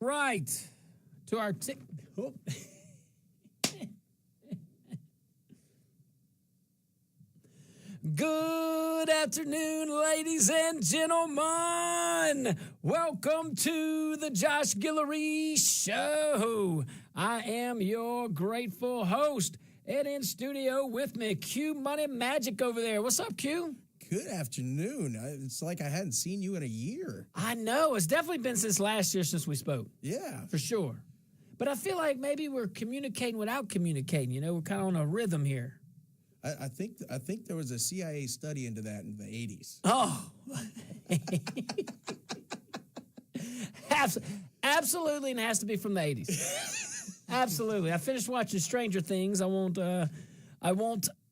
right. To our oh. Good afternoon, ladies and gentlemen. Welcome to the Josh Guillory Show. I am your grateful host. And in studio with me, Q Money Magic over there. What's up, Q? Good afternoon. It's like I hadn't seen you in a year. I know. It's definitely been since last year since we spoke. Yeah. For sure. But I feel like maybe we're communicating without communicating. You know, we're kind of on a rhythm here. I think there was a CIA study into that in the 80s. Oh. Absolutely, and it has to be from the 80s. Absolutely. I finished watching Stranger Things. I won't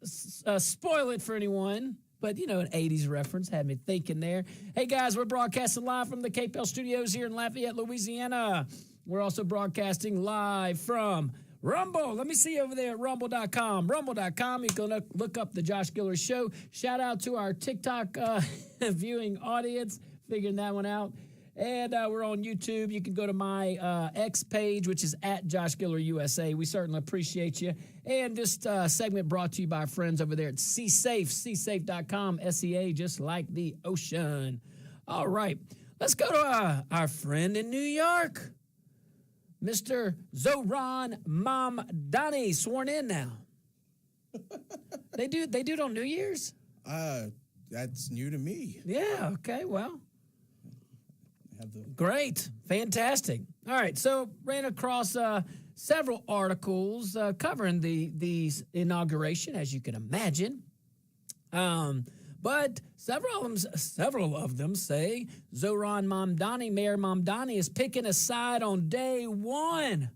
spoil it for anyone. But, you know, an 80s reference had me thinking there. Hey, guys, we're broadcasting live from the KPL studios here in Lafayette, Louisiana. We're also broadcasting live from Rumble. Let me see over there at rumble.com. Rumble.com. You can look up the Josh Guillory Show. Shout out to our TikTok viewing audience, figuring that one out. And we're on YouTube. You can go to my X page, which is at Josh Guillory USA. We certainly appreciate you. And this segment brought to you by our friends over there at CSafe, csafe.com, SEA, just like the ocean. All right. Let's go to our friend in New York, Mr. Zoran Mamdani, sworn in now. They do it on New Year's? That's new to me. Yeah, okay, well. Great, fantastic. All right, so ran across several articles covering the inauguration, as you can imagine. But several of them say Zoran Mamdani, Mayor Mamdani, is picking a side on day one,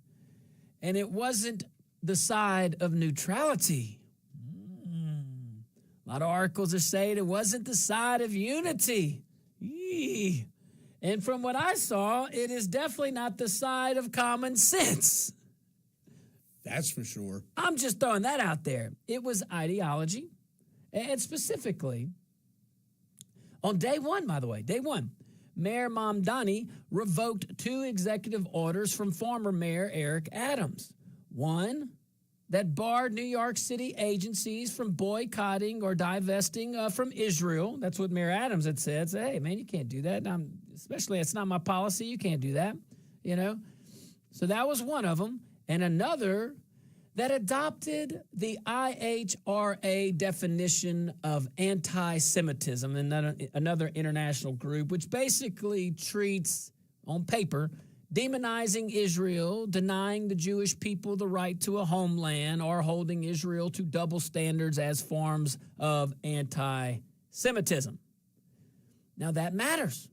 and it wasn't the side of neutrality. A lot of articles are saying it wasn't the side of unity. Yee. And from what I saw, it is definitely not the side of common sense. That's for sure. I'm just throwing that out there. It was ideology. And specifically, on day one, by the way, day one, Mayor Mamdani revoked 2 executive orders from former Mayor Eric Adams. One that barred New York City agencies from boycotting or divesting from Israel. That's what Mayor Adams had said. Say, hey, man, you can't do that. Especially, it's not my policy. You can't do that, you know. So that was one of them. And another that adopted the IHRA definition of anti-Semitism, another international group, which basically treats, on paper, demonizing Israel, denying the Jewish people the right to a homeland, or holding Israel to double standards as forms of anti-Semitism. Now, that matters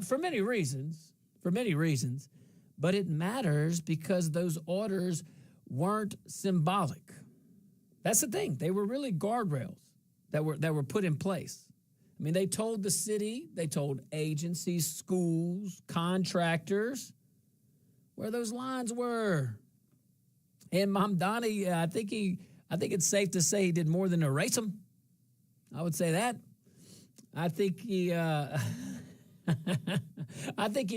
for many reasons, but it matters because those orders weren't symbolic. That's the thing. They were really guardrails that were put in place. I mean, they told the city, they told agencies, schools, contractors where those lines were. And Mamdani, I think it's safe to say he did more than erase them. I would say that. I think he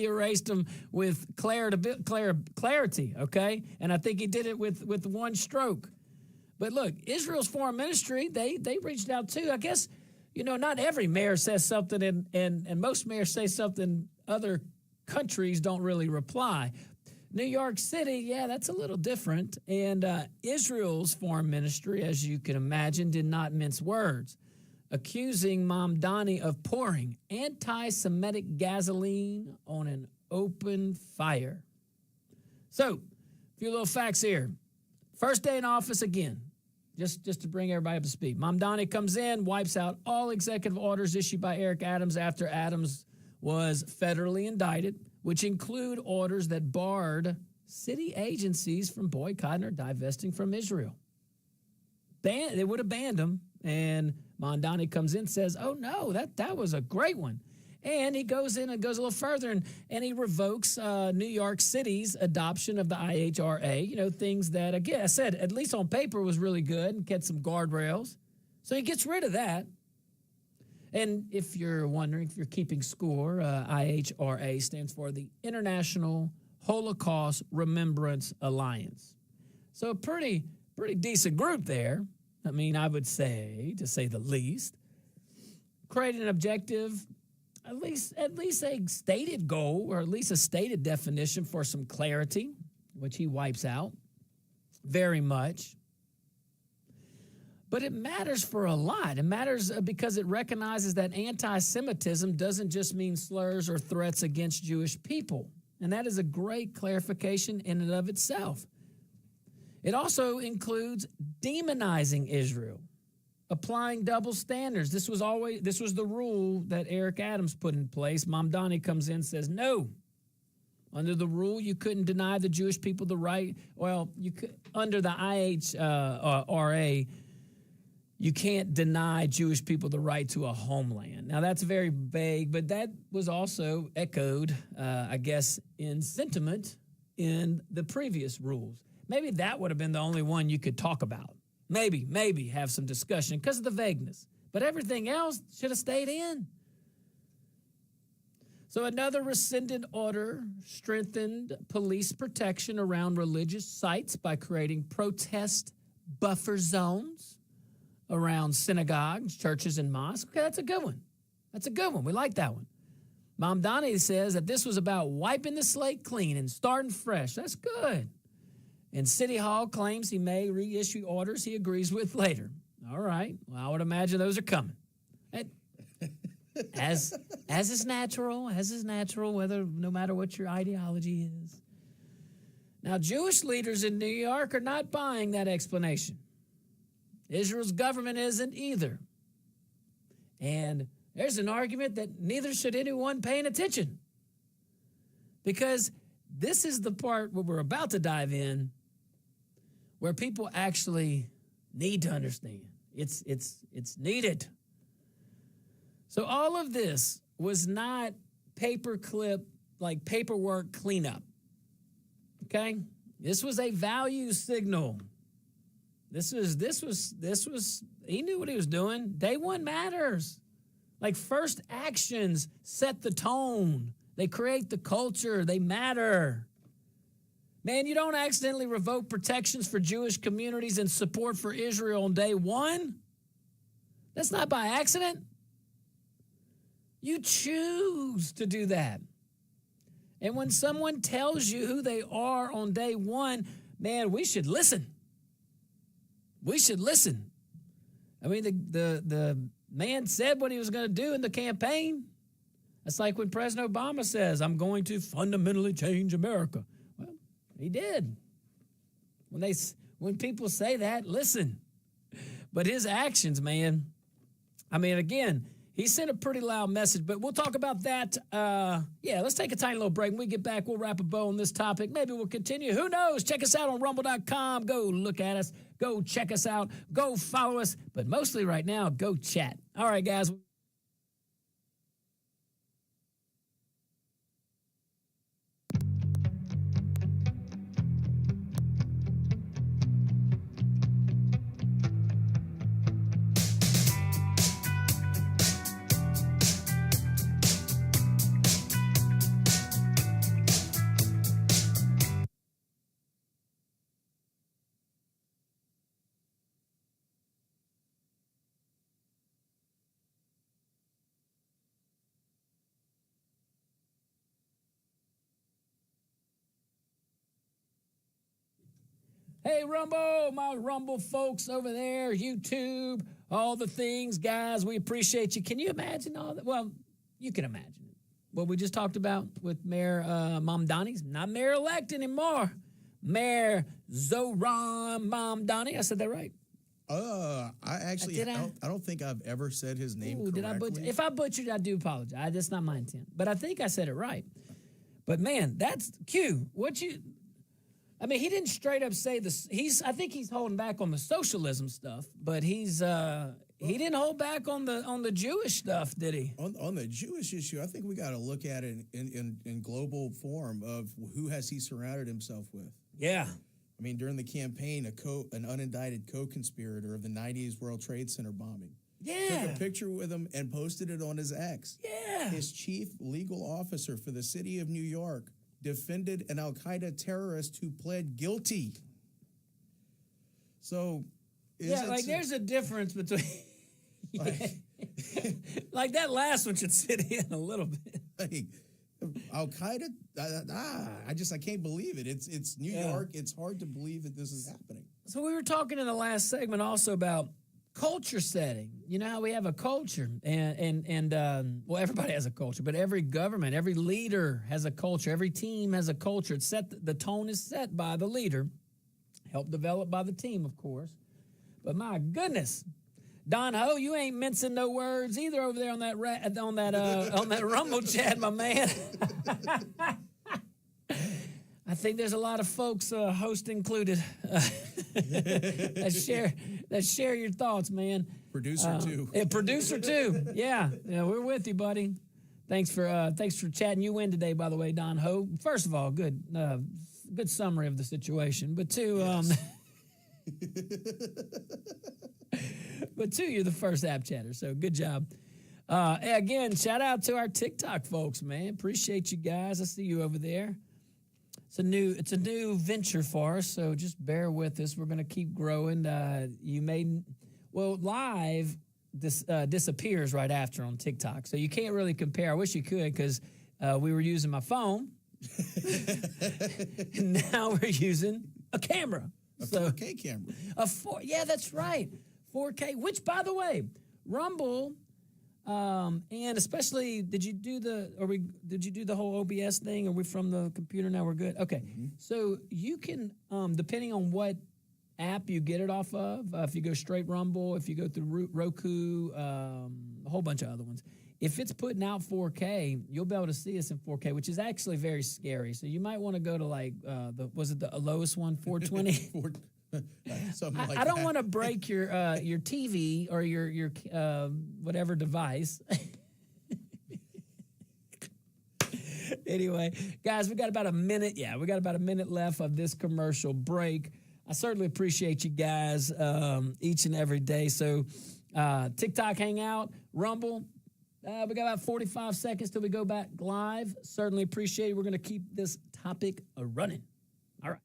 erased them with clarity, okay? And I think he did it with one stroke. But look, Israel's foreign ministry, they reached out too. I guess, you know, not every mayor says something, and most mayors say something other countries don't really reply. New York City, yeah, that's a little different. And Israel's foreign ministry, as you can imagine, did not mince words, accusing Mamdani of pouring anti-Semitic gasoline on an open fire. So, a few little facts here. First day in office again, just to bring everybody up to speed. Mamdani comes in, wipes out all executive orders issued by Eric Adams after Adams was federally indicted, which include orders that barred city agencies from boycotting or divesting from Israel. They would have banned them, and Mamdani comes in and says, oh, no, that was a great one. And he goes in and goes a little further, and he revokes New York City's adoption of the IHRA, you know, things that, again, I said, at least on paper was really good and get some guardrails. So he gets rid of that. And if you're wondering, if you're keeping score, IHRA stands for the International Holocaust Remembrance Alliance. So a pretty decent group there. I mean, I would say, to say the least. Create an objective, at least a stated goal, or at least a stated definition for some clarity, which he wipes out very much. But it matters for a lot. It matters because it recognizes that anti-Semitism doesn't just mean slurs or threats against Jewish people. And that is a great clarification in and of itself. It also includes demonizing Israel, applying double standards. This was the rule that Eric Adams put in place. Mamdani comes in and says, no. Under the rule, you couldn't deny the Jewish people the right. Well, you could, under the IHRA, you can't deny Jewish people the right to a homeland. Now, that's very vague, but that was also echoed, I guess, in sentiment in the previous rules. Maybe that would have been the only one you could talk about. Maybe have some discussion because of the vagueness. But everything else should have stayed in. So another rescinded order strengthened police protection around religious sites by creating protest buffer zones around synagogues, churches, and mosques. Okay, that's a good one. We like that one. Mamdani says that this was about wiping the slate clean and starting fresh. That's good. And City Hall claims he may reissue orders he agrees with later. All right. Well, I would imagine those are coming. As is natural, no matter what your ideology is. Now, Jewish leaders in New York are not buying that explanation. Israel's government isn't either. And there's an argument that neither should anyone paying attention. Because this is the part where we're about to dive in, where people actually need to understand. It's needed. So all of this was not paperwork cleanup. Okay? This was a value signal. This was he knew what he was doing. Day one matters. Like first actions set the tone. They create the culture. They matter. Man, you don't accidentally revoke protections for Jewish communities and support for Israel on day one. That's not by accident. You choose to do that. And when someone tells you who they are on day one, man, we should listen. We should listen. I mean, the man said what he was going to do in the campaign. It's like when President Obama says, I'm going to fundamentally change America. Well, he did. When people say that, listen. But his actions, man, I mean, again, he sent a pretty loud message, but we'll talk about that. Let's take a tiny little break. When we get back, we'll wrap a bow on this topic. Maybe we'll continue. Who knows? Check us out on rumble.com. Go look at us. Go check us out. Go follow us. But mostly right now, go chat. All right, guys. Hey, Rumble, my Rumble folks over there, YouTube, all the things, guys, we appreciate you. Can you imagine all that? Well, you can imagine it. What we just talked about with Mayor Mamdani's not mayor-elect anymore. Mayor Zoran Mamdani. I said that right. I don't think I've ever said his name correctly. Did I butcher? If I butchered, I do apologize. That's not my intent. But I think I said it right. But, man, that's Q. I mean, he didn't straight up say this. I think he's holding back on the socialism stuff, but he didn't hold back on the Jewish stuff, did he? On the Jewish issue, I think we got to look at it in global form of who has he surrounded himself with. Yeah. I mean, during the campaign, an unindicted co-conspirator of the 90s World Trade Center bombing. Yeah. Took a picture with him and posted it on his X. Yeah. His chief legal officer for the city of New York defended an al-Qaeda terrorist who pled guilty. So, there's a difference between... like that last one should sit in a little bit. Like, al-Qaeda, I can't believe it. It's New York. It's hard to believe that this is happening. So we were talking in the last segment also about culture setting. You know how we have a culture, and everybody has a culture, but every government, every leader has a culture. Every team has a culture. It's set. The tone is set by the leader, helped develop by the team, of course. But my goodness, Don Ho, you ain't mincing no words either over there on that on that Rumble chat, my man. I think there's a lot of folks, host included, that share your thoughts, man. Producer too. Producer too. Yeah, we're with you, buddy. Thanks for chatting. You win today, by the way, Don Ho. First of all, good summary of the situation. But two, Yes. but two, you're the first app chatter, so good job. Again, shout out to our TikTok folks, man. Appreciate you guys. I see you over there. It's a new venture for us, so just bear with us. We're going to keep growing. Live disappears right after on TikTok, so you can't really compare. I wish you could, because we were using my phone, and now we're using a camera. A 4K camera. Yeah, that's right. 4K, which, by the way, Rumble, and especially, did you do the whole OBS thing? Are we from the computer now? We're good? Okay. Mm-hmm. So you can, depending on what app you get it off of, if you go straight Rumble, if you go through Roku, a whole bunch of other ones, if it's putting out 4K, you'll be able to see us in 4K, which is actually very scary. So you might want to go to the lowest one, 420? I don't want to break your TV or your whatever device. Anyway, guys, we got about a minute. Yeah, we got about a minute left of this commercial break. I certainly appreciate you guys each and every day. So TikTok Hangout, Rumble. We got about 45 seconds till we go back live. Certainly appreciate it. We're going to keep this topic running. All right.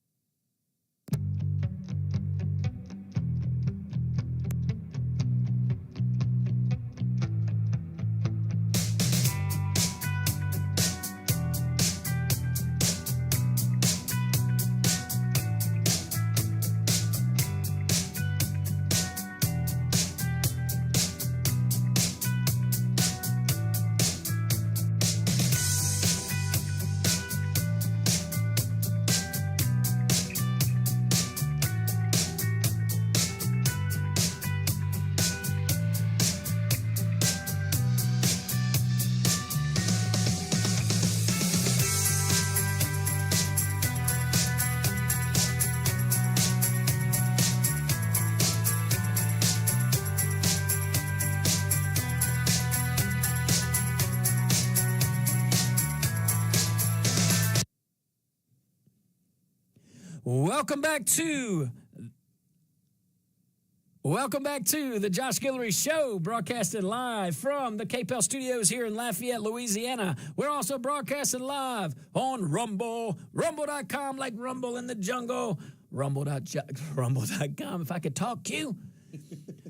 Welcome back to the Josh Guillory Show, broadcasted live from the KPEL studios here in Lafayette, Louisiana. We're also broadcasting live on Rumble, rumble.com, like Rumble in the jungle, rumble.com. If I could talk to you.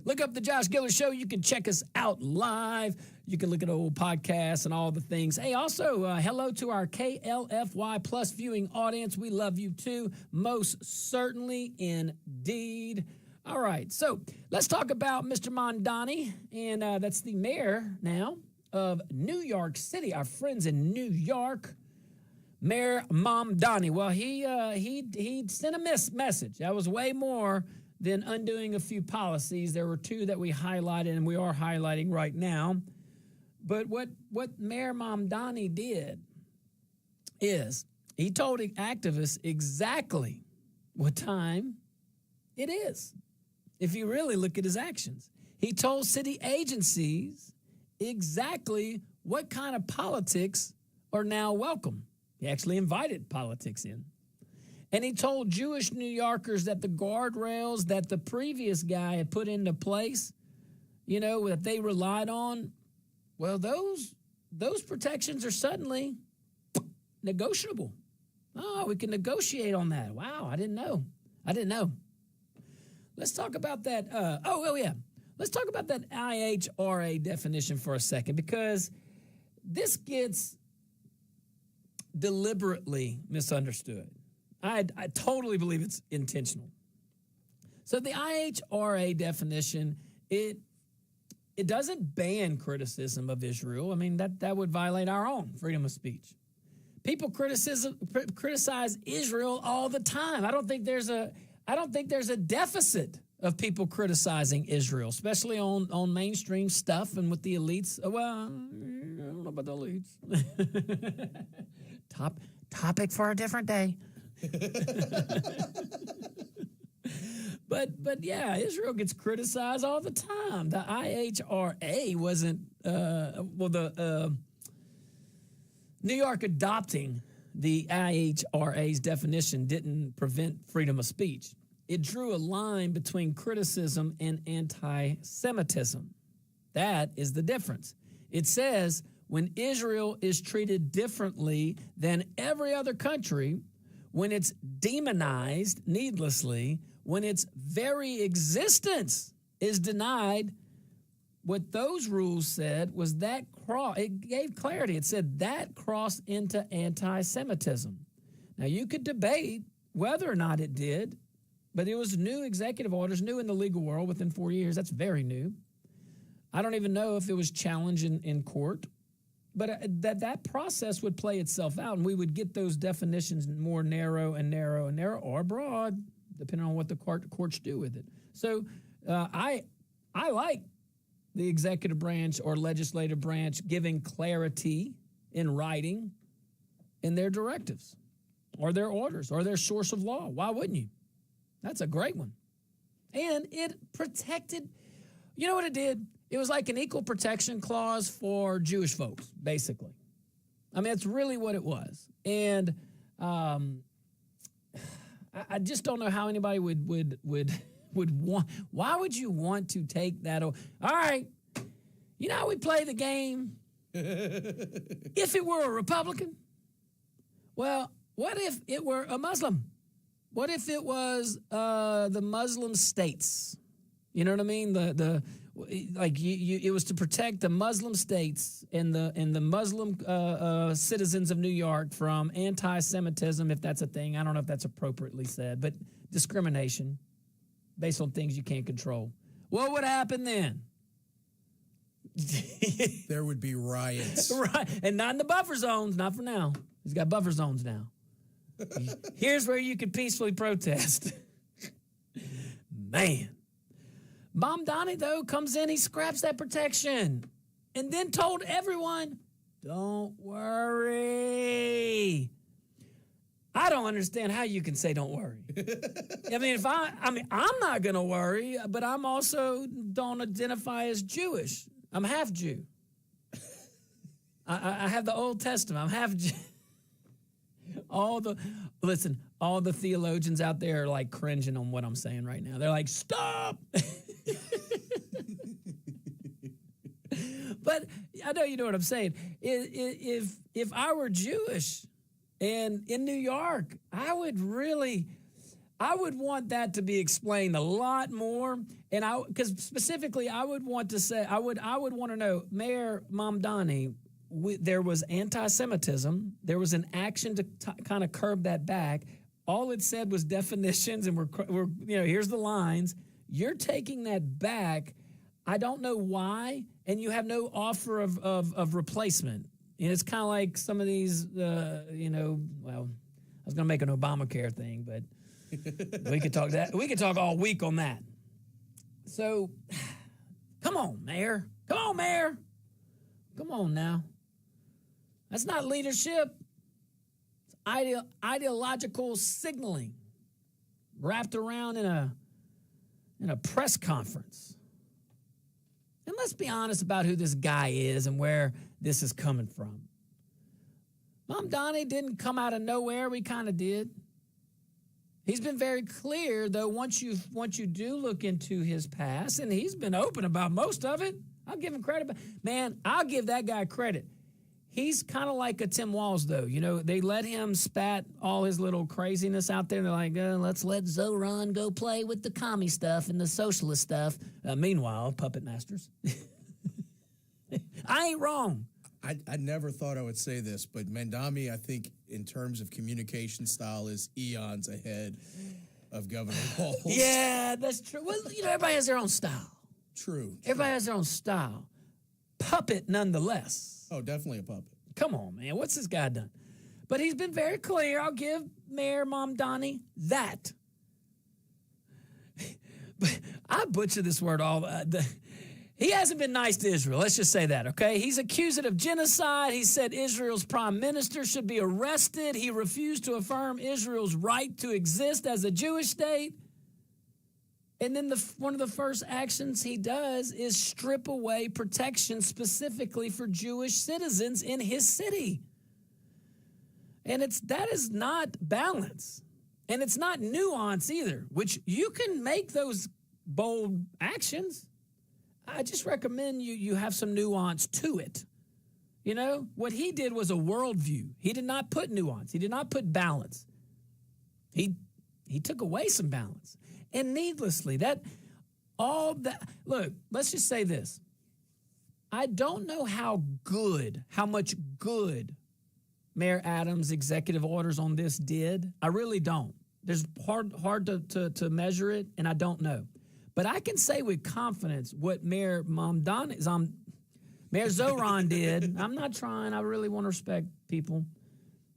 Look up the Josh Guillory Show. You can check us out live. You can look at old podcasts and all the things. Hey, also, hello to our KLFY Plus viewing audience. We love you too, most certainly indeed. All right, so let's talk about Mr. Mamdani, and that's the mayor now of New York City, our friends in New York, Mayor Mamdani. Well, he sent a message. That was way more than undoing a few policies. There were two that we highlighted, and we are highlighting right now. But what Mayor Mamdani did is he told activists exactly what time it is. If you really look at his actions, he told city agencies exactly what kind of politics are now welcome. He actually invited politics in. And he told Jewish New Yorkers that the guardrails that the previous guy had put into place, that they relied on, well, those protections are suddenly negotiable. Oh, we can negotiate on that. Wow, I didn't know. Let's talk about that. Yeah. Let's talk about that IHRA definition for a second, because this gets deliberately misunderstood. I totally believe it's intentional. So the IHRA definition, it doesn't ban criticism of Israel. I mean, that would violate our own freedom of speech. People criticize Israel all the time. I don't think there's a deficit of people criticizing Israel, especially on mainstream stuff and with the elites. Well, I don't know about the elites. Topic for a different day. But yeah, Israel gets criticized all the time. The IHRA wasn't New York adopting the IHRA's definition didn't prevent freedom of speech. It drew a line between criticism and anti-Semitism. That is the difference. It says when Israel is treated differently than every other country, when it's demonized needlessly, when its very existence is denied, what those rules said was that it gave clarity. It said that crossed into anti-Semitism. Now, you could debate whether or not it did, but it was new executive orders, new in the legal world within 4 years. That's very new. I don't even know if it was challenged in court, but that process would play itself out, and we would get those definitions more narrow and narrow and narrow, or broad, depending on what the courts do with it. So I like the executive branch or legislative branch giving clarity in writing in their directives or their orders or their source of law. Why wouldn't you? That's a great one. And it protected, you know what it did? It was like an equal protection clause for Jewish folks, basically. I mean, that's really what it was. And I just don't know how anybody would want. Why would you want to take that? All right, you know how we play the game? If it were a Republican, well, what if it were a Muslim? What if it was the Muslim states? You know what I mean? It was to protect the Muslim states and the Muslim citizens of New York from anti-Semitism, if that's a thing. I don't know if that's appropriately said, but discrimination based on things you can't control. What would happen then? There would be riots. Right, and not in the buffer zones, not for now. He's got buffer zones now. Here's where you could peacefully protest. Man. Mamdani, though, comes in, he scraps that protection and then told everyone, don't worry. I don't understand how you can say don't worry. I mean, I'm not going to worry, but I'm also don't identify as Jewish. I'm half Jew. I have the Old Testament. I'm half Jew. All the theologians out there are like cringing on what I'm saying right now. They're like, stop. But I know you know what I'm saying. If I were Jewish and in New York, I would want that to be explained a lot more. And because specifically, I would want to say, I would want to know, Mayor Mamdani, there was anti-Semitism. There was an action to kind of curb that back. All it said was definitions, and we're here's the lines. You're taking that back. I don't know why, and you have no offer of replacement. And it's kind of like some of these, well, I was going to make an Obamacare thing, but we could talk that. We could talk all week on that. So, come on, Mayor. Come on, Mayor. Come on now. That's not leadership. It's ideological signaling wrapped around in a press conference. And let's be honest about who this guy is and where this is coming from. Mamdani didn't come out of nowhere. We kind of did. He's been very clear, though, once you do look into his past, and he's been open about most of it. I'll give him credit. Man, I'll give that guy credit. He's kind of like a Tim Walz, though. You know, they let him spat all his little craziness out there. And they're like, let's let Zoran go play with the commie stuff and the socialist stuff. Meanwhile, puppet masters. I ain't wrong. I never thought I would say this, but Mamdani, I think, in terms of communication style, is eons ahead of Governor Walz. Yeah, that's true. Well, you know, everybody has their own style. True. Everybody has their own style. Puppet, nonetheless. Oh, definitely a puppet. Come on, man. What's this guy done? But he's been very clear. I'll give Mayor Mamdani that. But I butcher this word all. He hasn't been nice to Israel. Let's just say that, okay? He's accused of genocide. He said Israel's prime minister should be arrested. He refused to affirm Israel's right to exist as a Jewish state. And then one of the first actions he does is strip away protection specifically for Jewish citizens in his city. And that is not balance. And it's not nuance either, which you can make those bold actions. I just recommend you have some nuance to it. You know, what he did was a worldview. He did not put nuance. He did not put balance. He took away some balance. And needlessly, look, let's just say this. I don't know how much good Mayor Adams' executive orders on this did. I really don't. There's hard to measure it, and I don't know. But I can say with confidence what Mayor Zoran did. I'm not trying. I really want to respect people.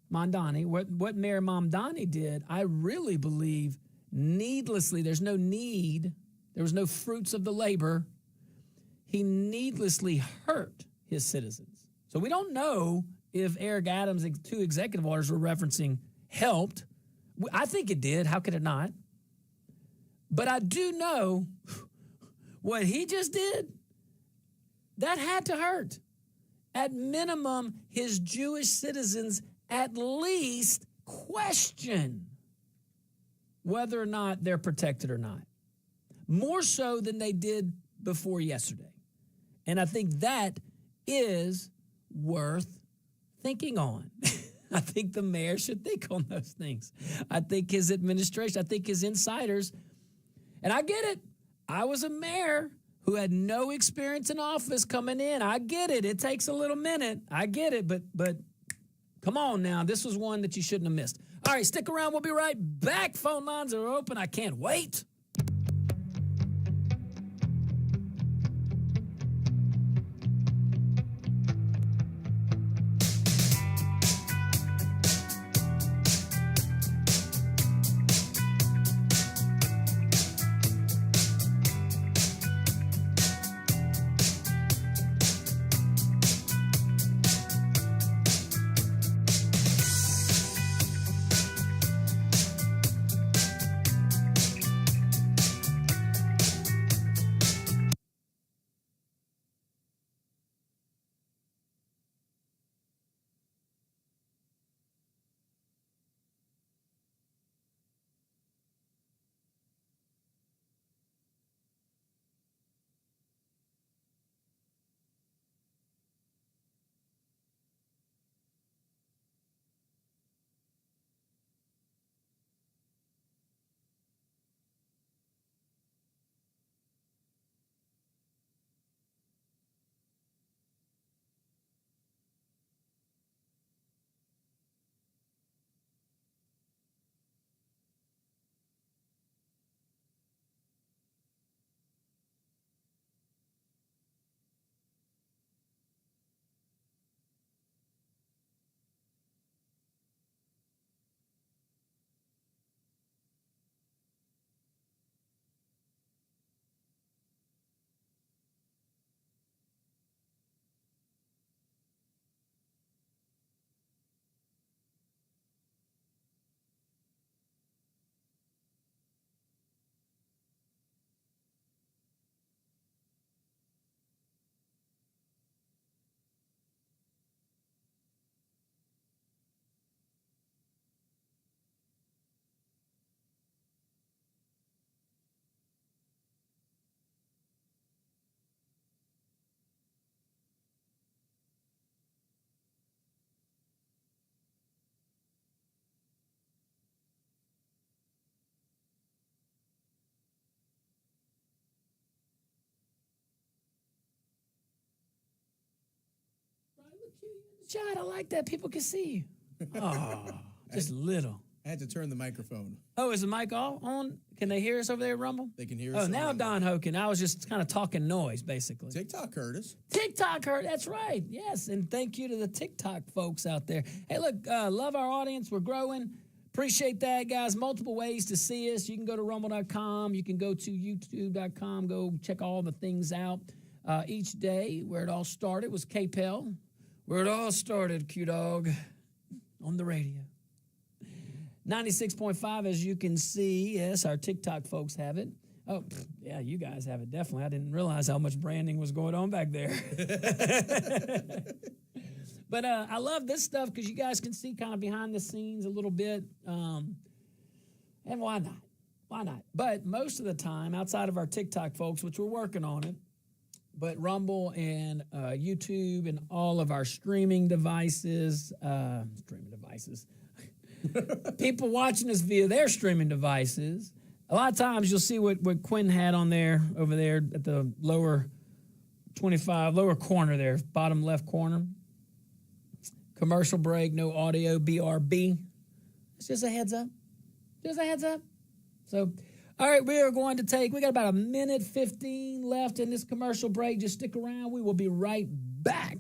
Mamdani, what Mayor Mamdani did, I really believe needlessly, there was no fruits of the labor. He needlessly hurt his citizens. So we don't know if Eric Adams' two executive orders we're referencing helped. I think it did. How could it not? But I do know what he just did, that had to hurt. At minimum, his Jewish citizens at least question whether or not they're protected or not. More so than they did before yesterday. And I think that is worth thinking on. I think the mayor should think on those things. I think his administration, I think his insiders. And I get it. I was a mayor who had no experience in office coming in. I get it. It takes a little minute. I get it. But come on now. This was one that you shouldn't have missed. All right, stick around. We'll be right back. Phone lines are open. I can't wait. John, I like that. People can see you. Oh, just little. I had to turn the microphone. Oh, is the mic all on? Can they hear us over there, Rumble? They can hear us. Oh, now Don Hoken. I was just kind of talking noise, basically. TikTok heard us. TikTok heard. That's right. Yes, and thank you to the TikTok folks out there. Hey, look, love our audience. We're growing. Appreciate that, guys. Multiple ways to see us. You can go to rumble.com. You can go to youtube.com. Go check all the things out. Each day, where it all started was KPEL. Where it all started, Q-Dog, on the radio. 96.5, as you can see. Yes, our TikTok folks have it. Oh, yeah, you guys have it, definitely. I didn't realize how much branding was going on back there. But I love this stuff because you guys can see kind of behind the scenes a little bit. And why not? Why not? But most of the time, outside of our TikTok folks, which we're working on it, but Rumble and YouTube and all of our streaming devices, people watching us via their streaming devices. A lot of times you'll see what Quinn had on there, over there at the lower corner there, bottom left corner. Commercial break, no audio, BRB. It's just a heads up. Just a heads up. So, all right, we got about a minute 15 left in this commercial break. Just stick around. We will be right back.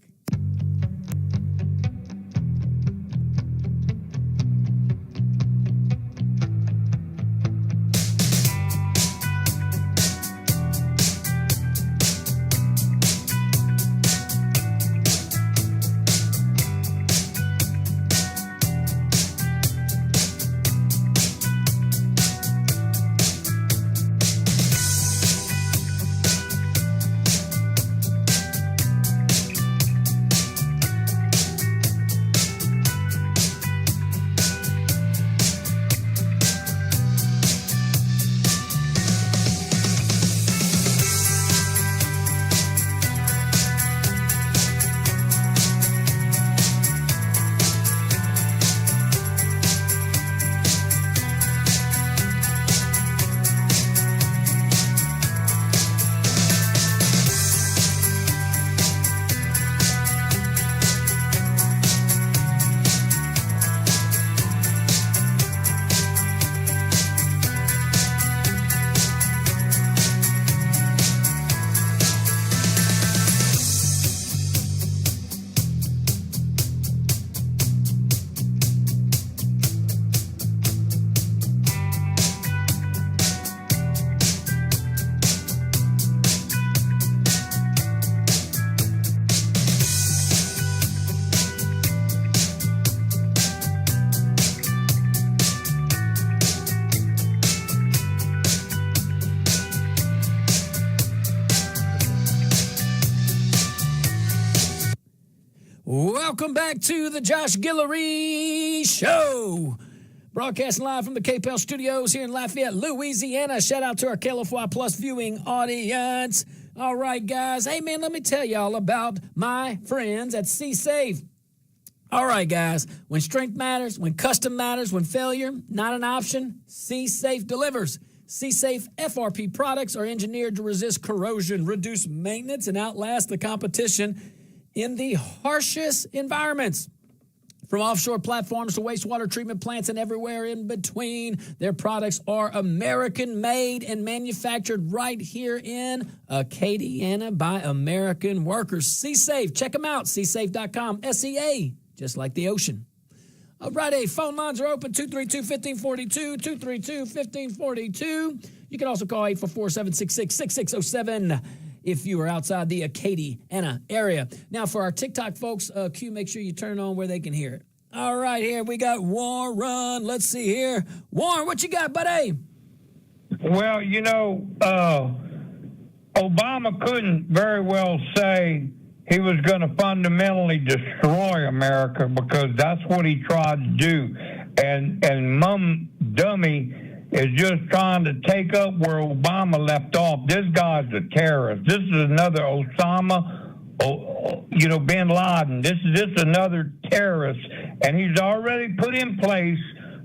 Welcome back to the Josh Guillory Show. Broadcasting live from the KPEL studios here in Lafayette, Louisiana. Shout out to our KLFY Plus viewing audience. All right, guys. Hey, man, let me tell y'all about my friends at C-Safe. All right, guys. When strength matters, when custom matters, when failure not an option, C-Safe delivers. C-Safe FRP products are engineered to resist corrosion, reduce maintenance, and outlast the competition in the harshest environments. From offshore platforms to wastewater treatment plants and everywhere in between, their products are American-made and manufactured right here in Acadiana by American workers. C-Safe, check them out, csafe.com, S-E-A, just like the ocean. All right, hey, phone lines are open, 232-1542, 232-1542. You can also call 844-766-6607 if you are outside the Acadiana area. Now, for our TikTok folks, Q, make sure you turn it on where they can hear it. All right, here we got Warren. Let's see here. Warren, what you got, buddy? Well, you know, Obama couldn't very well say he was going to fundamentally destroy America because that's what he tried to do. And Mamdani is just trying to take up where Obama left off. This guy's a terrorist. This is another Osama, bin Laden. This is just another terrorist. And he's already put in place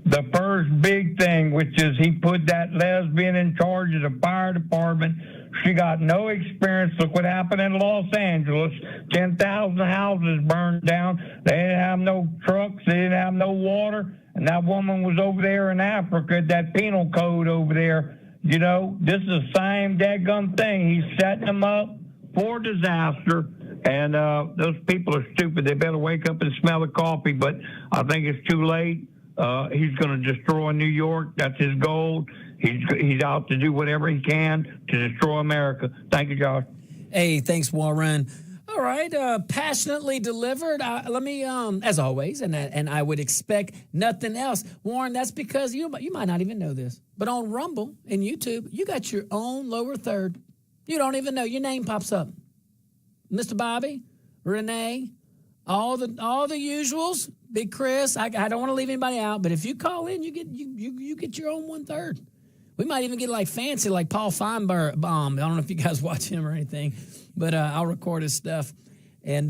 the first big thing, which is he put that lesbian in charge of the fire department. She got no experience. Look what happened in Los Angeles. 10,000 houses burned down. They didn't have no trucks. They didn't have no water. And that woman was over there in Africa, that penal code over there. You know, this is the same dadgum thing. He's setting them up for disaster. And those people are stupid. They better wake up and smell the coffee. But I think it's too late. He's going to destroy New York. That's his goal. He's out to do whatever he can to destroy America. Thank you, Josh. Hey, thanks, Warren. All right, passionately delivered. Let me, as always, and I would expect nothing else. Warren, that's because you might not even know this, but on Rumble and YouTube, you got your own lower third. You don't even know. Your name pops up. Mr. Bobby, Renee, all the usuals. Big Chris. I don't want to leave anybody out, but if you call in, you get your own 1/3. We might even get like fancy, like Paul Feinberg. I don't know if you guys watch him or anything, but I'll record his stuff. And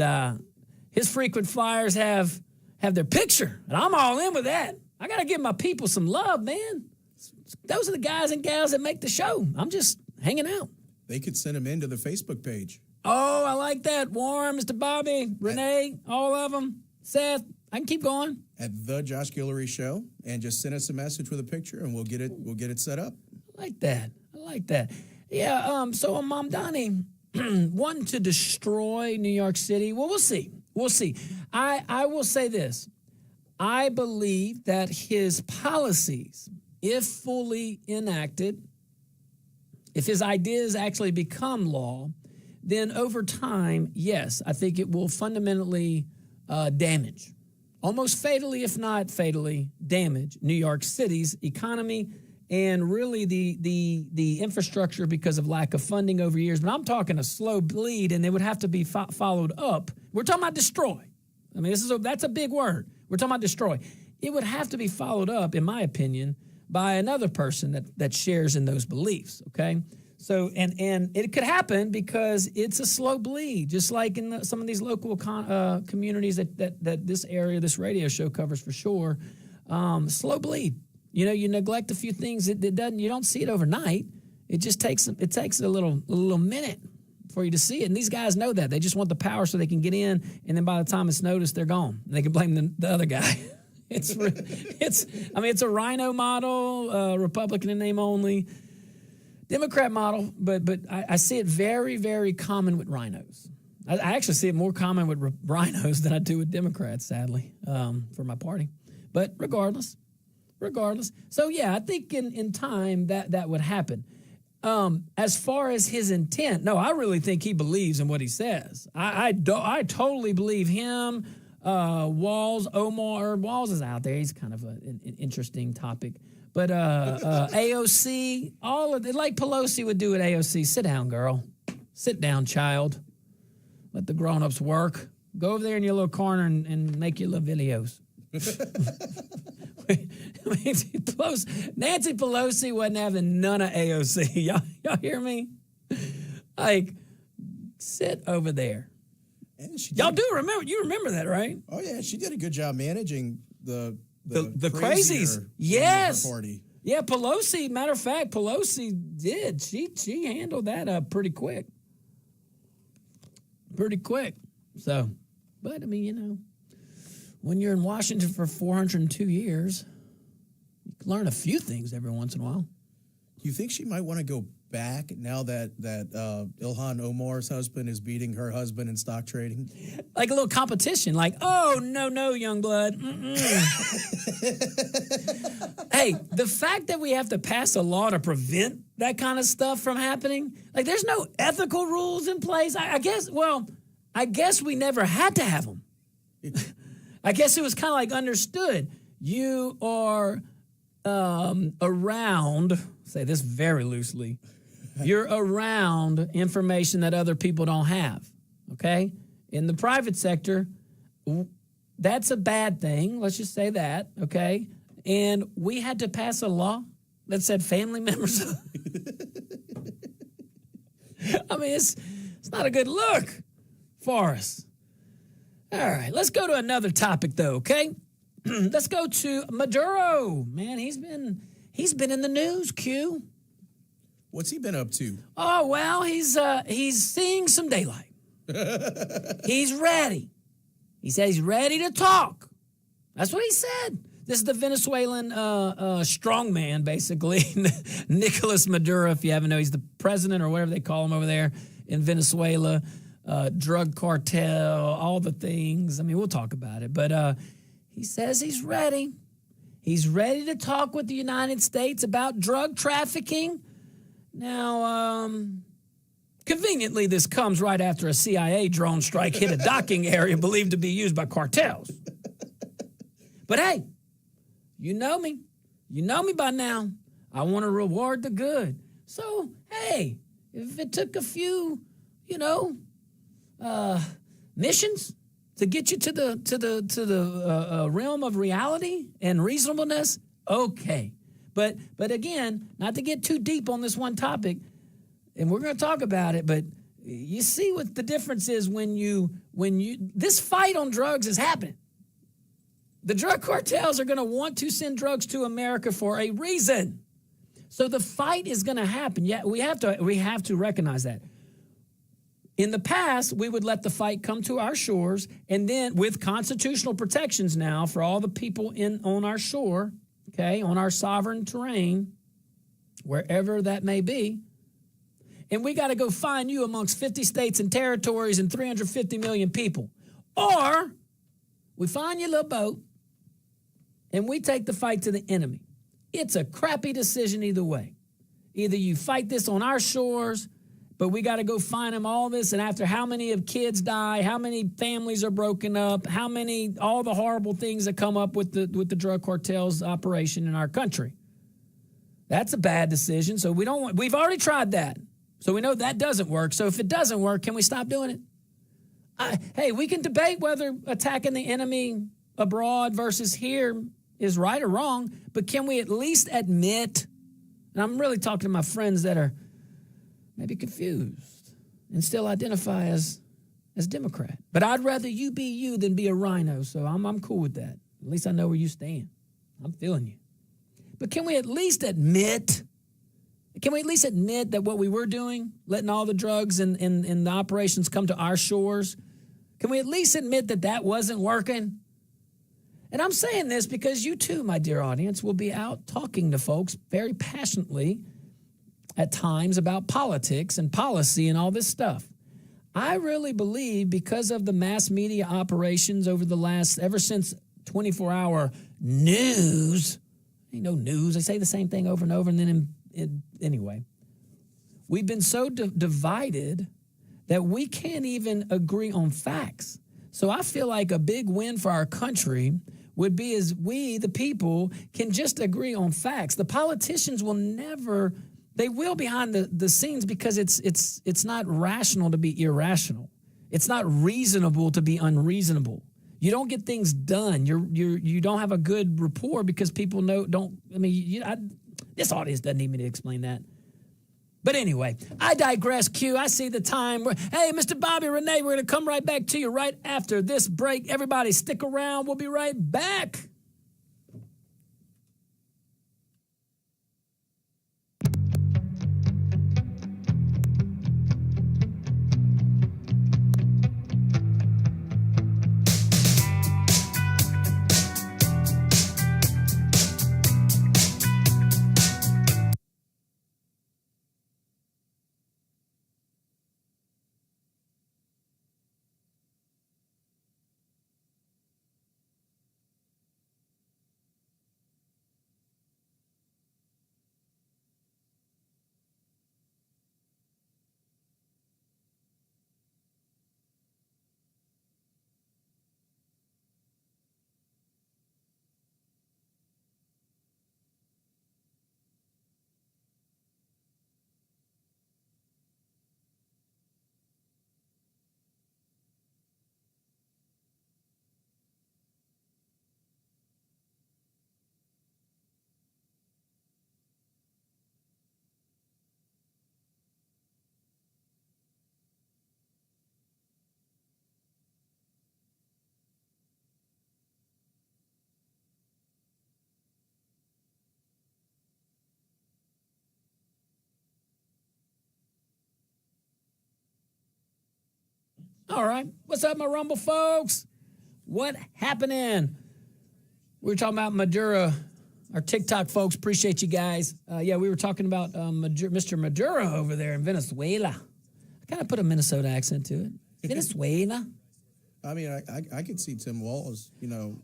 his frequent flyers have their picture, and I'm all in with that. I got to give my people some love, man. Those are the guys and gals that make the show. I'm just hanging out. They could send them into the Facebook page. Oh, I like that. Warren, Mr. Bobby, Renee, all of them. Seth, I can keep going. At the Josh Guillory Show, and just send us a message with a picture, and we'll get it set up. I like that. Yeah. So on Mamdani wanting to destroy New York City. Well, we'll see. I will say this. I believe that his policies, if fully enacted, if his ideas actually become law, then over time, yes, I think it will fundamentally damage, almost fatally, if not fatally, damage New York City's economy and really the infrastructure because of lack of funding over years. But I'm talking a slow bleed, and it would have to be followed up. We're talking about destroy. I mean, that's a big word. We're talking about destroy. It would have to be followed up, in my opinion, by another person that shares in those beliefs, okay? So, and it could happen because it's a slow bleed, just like in some of these local communities that this area, this radio show covers for sure. Slow bleed. You know, you neglect a few things. You don't see it overnight. It just takes a little minute for you to see it. And these guys know that. They just want the power so they can get in, and then by the time it's noticed, they're gone. And they can blame the other guy. It's a rhino model, Republican in name only. Democrat model, but I see it very, very common with rhinos. I actually see it more common with rhinos than I do with Democrats, sadly, for my party. But regardless. So, yeah, I think in time that would happen. As far as his intent, no, I really think he believes in what he says. I totally believe him. Walls is out there. He's kind of an interesting topic. But AOC, all of it, like Pelosi would do at AOC. Sit down, girl. Sit down, child. Let the grown-ups work. Go over there in your little corner and make your little videos. Nancy Pelosi wasn't having none of AOC. Y'all hear me? Like, sit over there. Y'all do remember? You remember that, right? Oh yeah, she did a good job managing the crazies. Yes. Party. Yeah, Pelosi. Matter of fact, Pelosi did. She handled that up pretty quick. So, but I mean, you know, when you're in Washington for 402 years, you can learn a few things every once in a while. Do you think she might want to go back now that Ilhan Omar's husband is beating her husband in stock trading? Like a little competition, like, oh, no, young blood. Hey, the fact that we have to pass a law to prevent that kind of stuff from happening, like there's no ethical rules in place. I guess we never had to have them. I guess it was kind of like understood. You are around, say this very loosely, you're around information that other people don't have, okay? In the private sector, that's a bad thing. Let's just say that, okay? And we had to pass a law that said family members. I mean, it's not a good look for us. All right, let's go to another topic, though, okay? let's go to Maduro. Man, he's been in the news, Q. What's he been up to? Oh, well, he's seeing some daylight. He's ready. He said he's ready to talk. That's what he said. This is the Venezuelan strongman, basically, Nicolas Maduro, if you haven't known. He's the president or whatever they call him over there in Venezuela, drug cartel, all the things. I mean, we'll talk about it. But he says he's ready. He's ready to talk with the United States about drug trafficking. Now, conveniently, this comes right after a CIA drone strike hit a docking area believed to be used by cartels. But hey, you know me. You know me by now. I want to reward the good. So, hey, if it took a few, missions to get you to the realm of reality and reasonableness, okay. But again, not to get too deep on this one topic, and we're going to talk about it, but you see what the difference is when you this fight on drugs is happening. The drug cartels are going to want to send drugs to America for a reason. So the fight is going to happen. Yeah, we have to recognize that. In the past, we would let the fight come to our shores, and then with constitutional protections now for all the people on our shore, okay, on our sovereign terrain, wherever that may be, and we got to go find you amongst 50 states and territories and 350 million people. Or we find your little boat, and we take the fight to the enemy. It's a crappy decision either way. Either you fight this on our shores, but we got to go find them all this, and after how many of kids die, how many families are broken up, all the horrible things that come up with the drug cartels operation in our country. That's a bad decision. So we've already tried that. So we know that doesn't work. So if it doesn't work, can we stop doing it? Hey, we can debate whether attacking the enemy abroad versus here is right or wrong, but can we at least admit, and I'm really talking to my friends that are maybe confused and still identify as Democrat. But I'd rather you be you than be a rhino, so I'm cool with that. At least I know where you stand. I'm feeling you. But can we at least admit that what we were doing, letting all the drugs and the operations come to our shores, can we at least admit that wasn't working? And I'm saying this because you too, my dear audience, will be out talking to folks very passionately at times about politics and policy and all this stuff. I really believe because of the mass media operations ever since 24-hour news, ain't no news, they say the same thing over and over, and then anyway, we've been so divided that we can't even agree on facts. So I feel like a big win for our country would be as we, the people, can just agree on facts. The politicians will never... They will behind the scenes because it's not rational to be irrational. It's not reasonable to be unreasonable. You don't get things done. You don't have a good rapport because people this audience doesn't need me to explain that. But anyway, I digress, Q. I see the time. Hey, Mr. Bobby Renee, we're going to come right back to you right after this break. Everybody stick around. We'll be right back. All right. What's up, my Rumble folks? What happening? We were talking about Maduro. Our TikTok folks, appreciate you guys. We were talking about Mr. Maduro over there in Venezuela. I kind of put a Minnesota accent to it. Venezuela. I mean, I could see Tim Walz,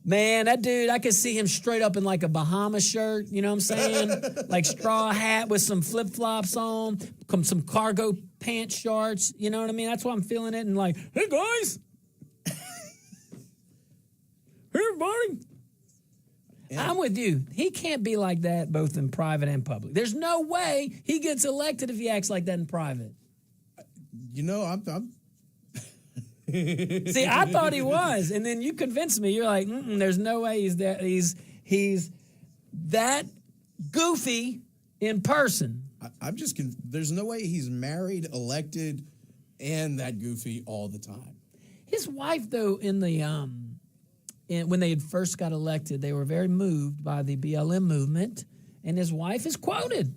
Man, that dude, I could see him straight up in like a Bahama shirt, you know what I'm saying? Like straw hat with some flip-flops on, some cargo pants shorts, you know what I mean? That's why I'm feeling it. And like, hey, guys. Hey, everybody. Yeah. I'm with you. He can't be like that both in private and public. There's no way he gets elected if he acts like that in private. I'm See, I thought he was, and then you convinced me. You're like, there's no way he's that. He's that goofy in person. I'm just. There's no way he's married, elected, and that goofy all the time. His wife, though, in the when they had first got elected, they were very moved by the BLM movement, and his wife is quoted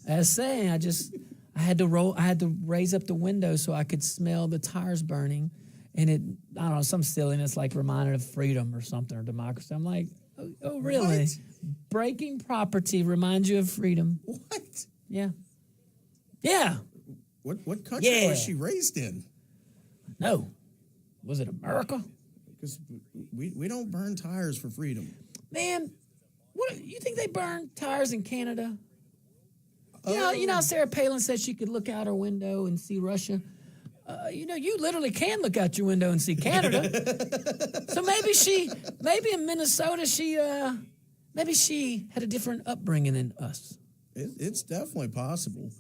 as saying, I had to raise up the window so I could smell the tires burning. And it, I don't know, some silliness like reminded of freedom or something, or democracy. I'm like, oh really? What? Breaking property reminds you of freedom. What? Yeah. Yeah. What country was she raised in? No. Was it America? Because we don't burn tires for freedom. Man, what you think they burn tires in Canada? You know how Sarah Palin said she could look out her window and see Russia? You literally can look out your window and see Canada. So maybe in Minnesota, she had a different upbringing than us. It's definitely possible.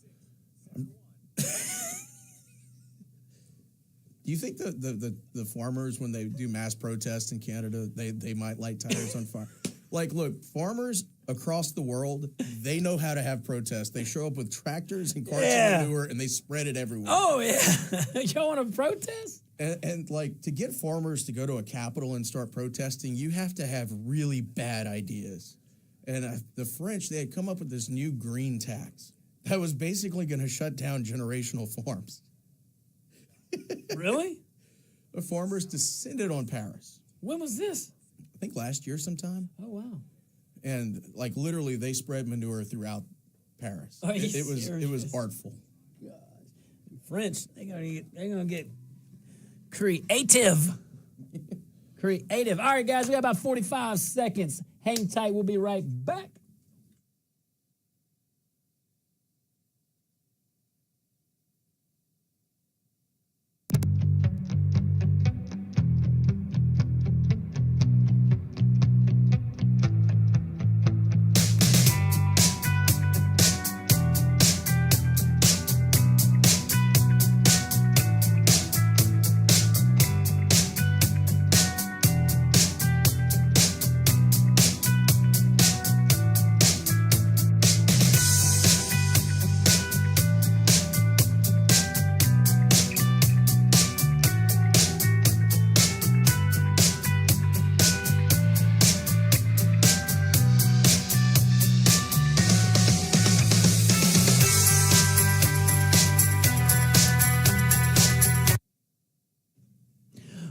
Do you think the farmers, when they do mass protests in Canada, they might light tires on fire? Like, look, farmers across the world, they know how to have protests. They show up with tractors and carts of manure, and they spread it everywhere. Oh, yeah. Y'all want to protest? And, like, to get farmers to go to a capital and start protesting, you have to have really bad ideas. And the French, they had come up with this new green tax that was basically going to shut down generational farms. Really? The farmers descended on Paris. When was this? I think last year sometime. Oh, wow. And like literally they spread manure throughout Paris. It was artful. God. French, they're gonna get creative. Creative. All right, guys, we got about 45 seconds. Hang tight, we'll be right back.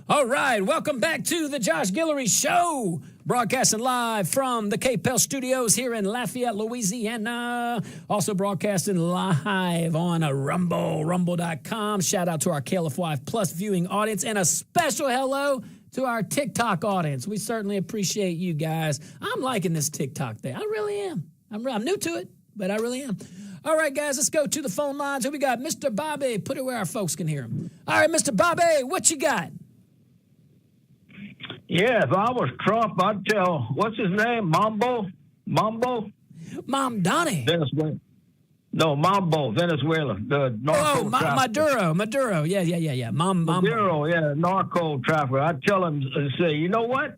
All right, welcome back to the Josh Guillory Show, broadcasting live from the KPEL studios here in Lafayette, Louisiana. Also broadcasting live on rumble.com. Shout out to our KLF5 Plus viewing audience, and a special hello to our TikTok audience. We certainly appreciate you guys. I'm liking this TikTok thing. I really am. I'm new to it, but I really am. All right, guys, let's go to the phone lines. Who we got? Mr. Bobby. Put it where our folks can hear him. All right, Mr. Bobby, what you got? Yeah, if I was Trump, I'd tell, what's his name? Mamdani? Venezuela. No, Venezuela. The narco trafficker. Maduro. Yeah. Maduro, narco trafficker. I'd tell him, say, you know what?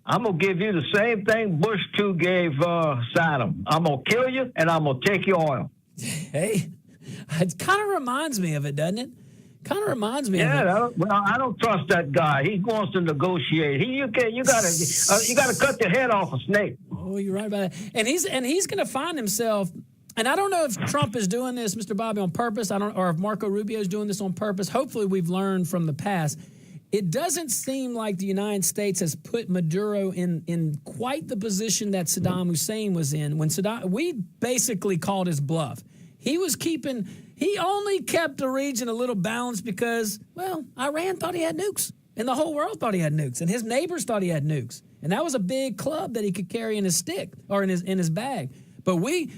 I'm going to give you the same thing Bush 2 gave Saddam. I'm going to kill you, and I'm going to take your oil. Hey, it kind of reminds me of it, doesn't it? Kind of reminds me of it. I don't trust that guy. He wants to negotiate. You got to cut the head off a snake. Oh, you're right about that. And he's going to find himself. And I don't know if Trump is doing this, Mr. Bobby, on purpose. Or if Marco Rubio is doing this on purpose. Hopefully, we've learned from the past. It doesn't seem like the United States has put Maduro in quite the position that Saddam Hussein was in. We basically called his bluff. He only kept the region a little balanced because, well, Iran thought he had nukes, and the whole world thought he had nukes, and his neighbors thought he had nukes, and that was a big club that he could carry in his stick or in his bag. But we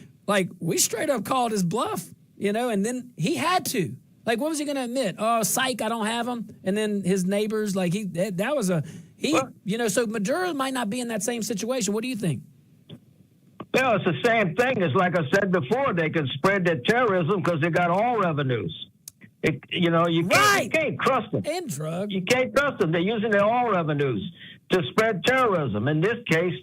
straight up called his bluff, and then he had to. Like, what was he going to admit? Oh, psych, I don't have him. And then his neighbors, so Maduro might not be in that same situation. What do you think? Well, it's the same thing. It's like I said before, they can spread their terrorism because they got all revenues. You can't trust them. And drugs. You can't trust them. They're using their all revenues to spread terrorism. In this case,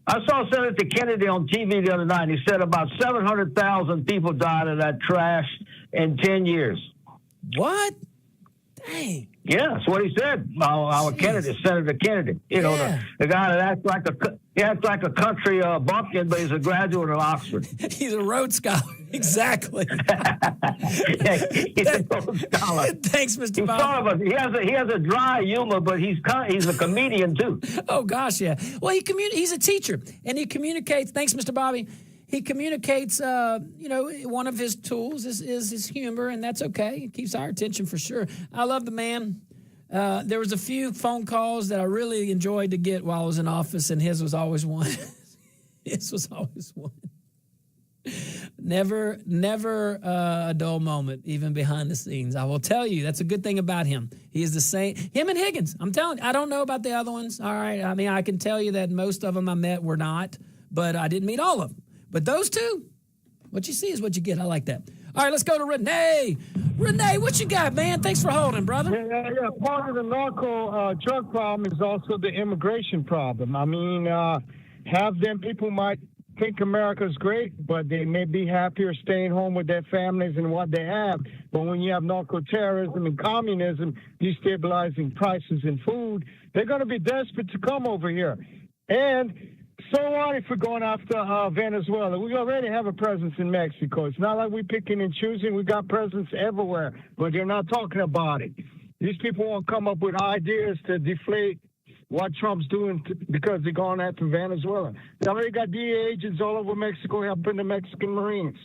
I saw Senator Kennedy on TV the other night. He said about 700,000 people died of that trash in 10 years. What? Dang. Yeah, that's what he said. Our Kennedy, Senator Kennedy. The guy that acts like a country bumpkin, but he's a graduate of Oxford. He's a Rhodes Scholar. Exactly. He's a Rhodes Scholar. Thanks, Mr. Bob. He has a dry humor, but he's a comedian too. Oh gosh, yeah. Well, he's a teacher, and he communicates. Thanks, Mr. Bobby. He communicates, one of his tools is his humor, and that's okay. It keeps our attention for sure. I love the man. There was a few phone calls that I really enjoyed to get while I was in office, and his was always one. His was always one. Never a dull moment, even behind the scenes. I will tell you, that's a good thing about him. He is the same. Him and Higgins, I'm telling you, I don't know about the other ones, all right? I mean, I can tell you that most of them I met were not, but I didn't meet all of them. But those two, what you see is what you get. I like that. All right, let's go to Renee. Renee, what you got, man? Thanks for holding, brother. Yeah. Part of the narco drug problem is also the immigration problem. I mean, half them people might think America's great, but they may be happier staying home with their families and what they have. But when you have narco terrorism and communism destabilizing prices in food, they're going to be desperate to come over here. And so what if we're going after Venezuela? We already have a presence in Mexico. It's not like we're picking and choosing. We got presence everywhere, but they're not talking about it. These people won't come up with ideas to deflate what Trump's doing because they're going after Venezuela. They already got DEA agents all over Mexico helping the Mexican Marines.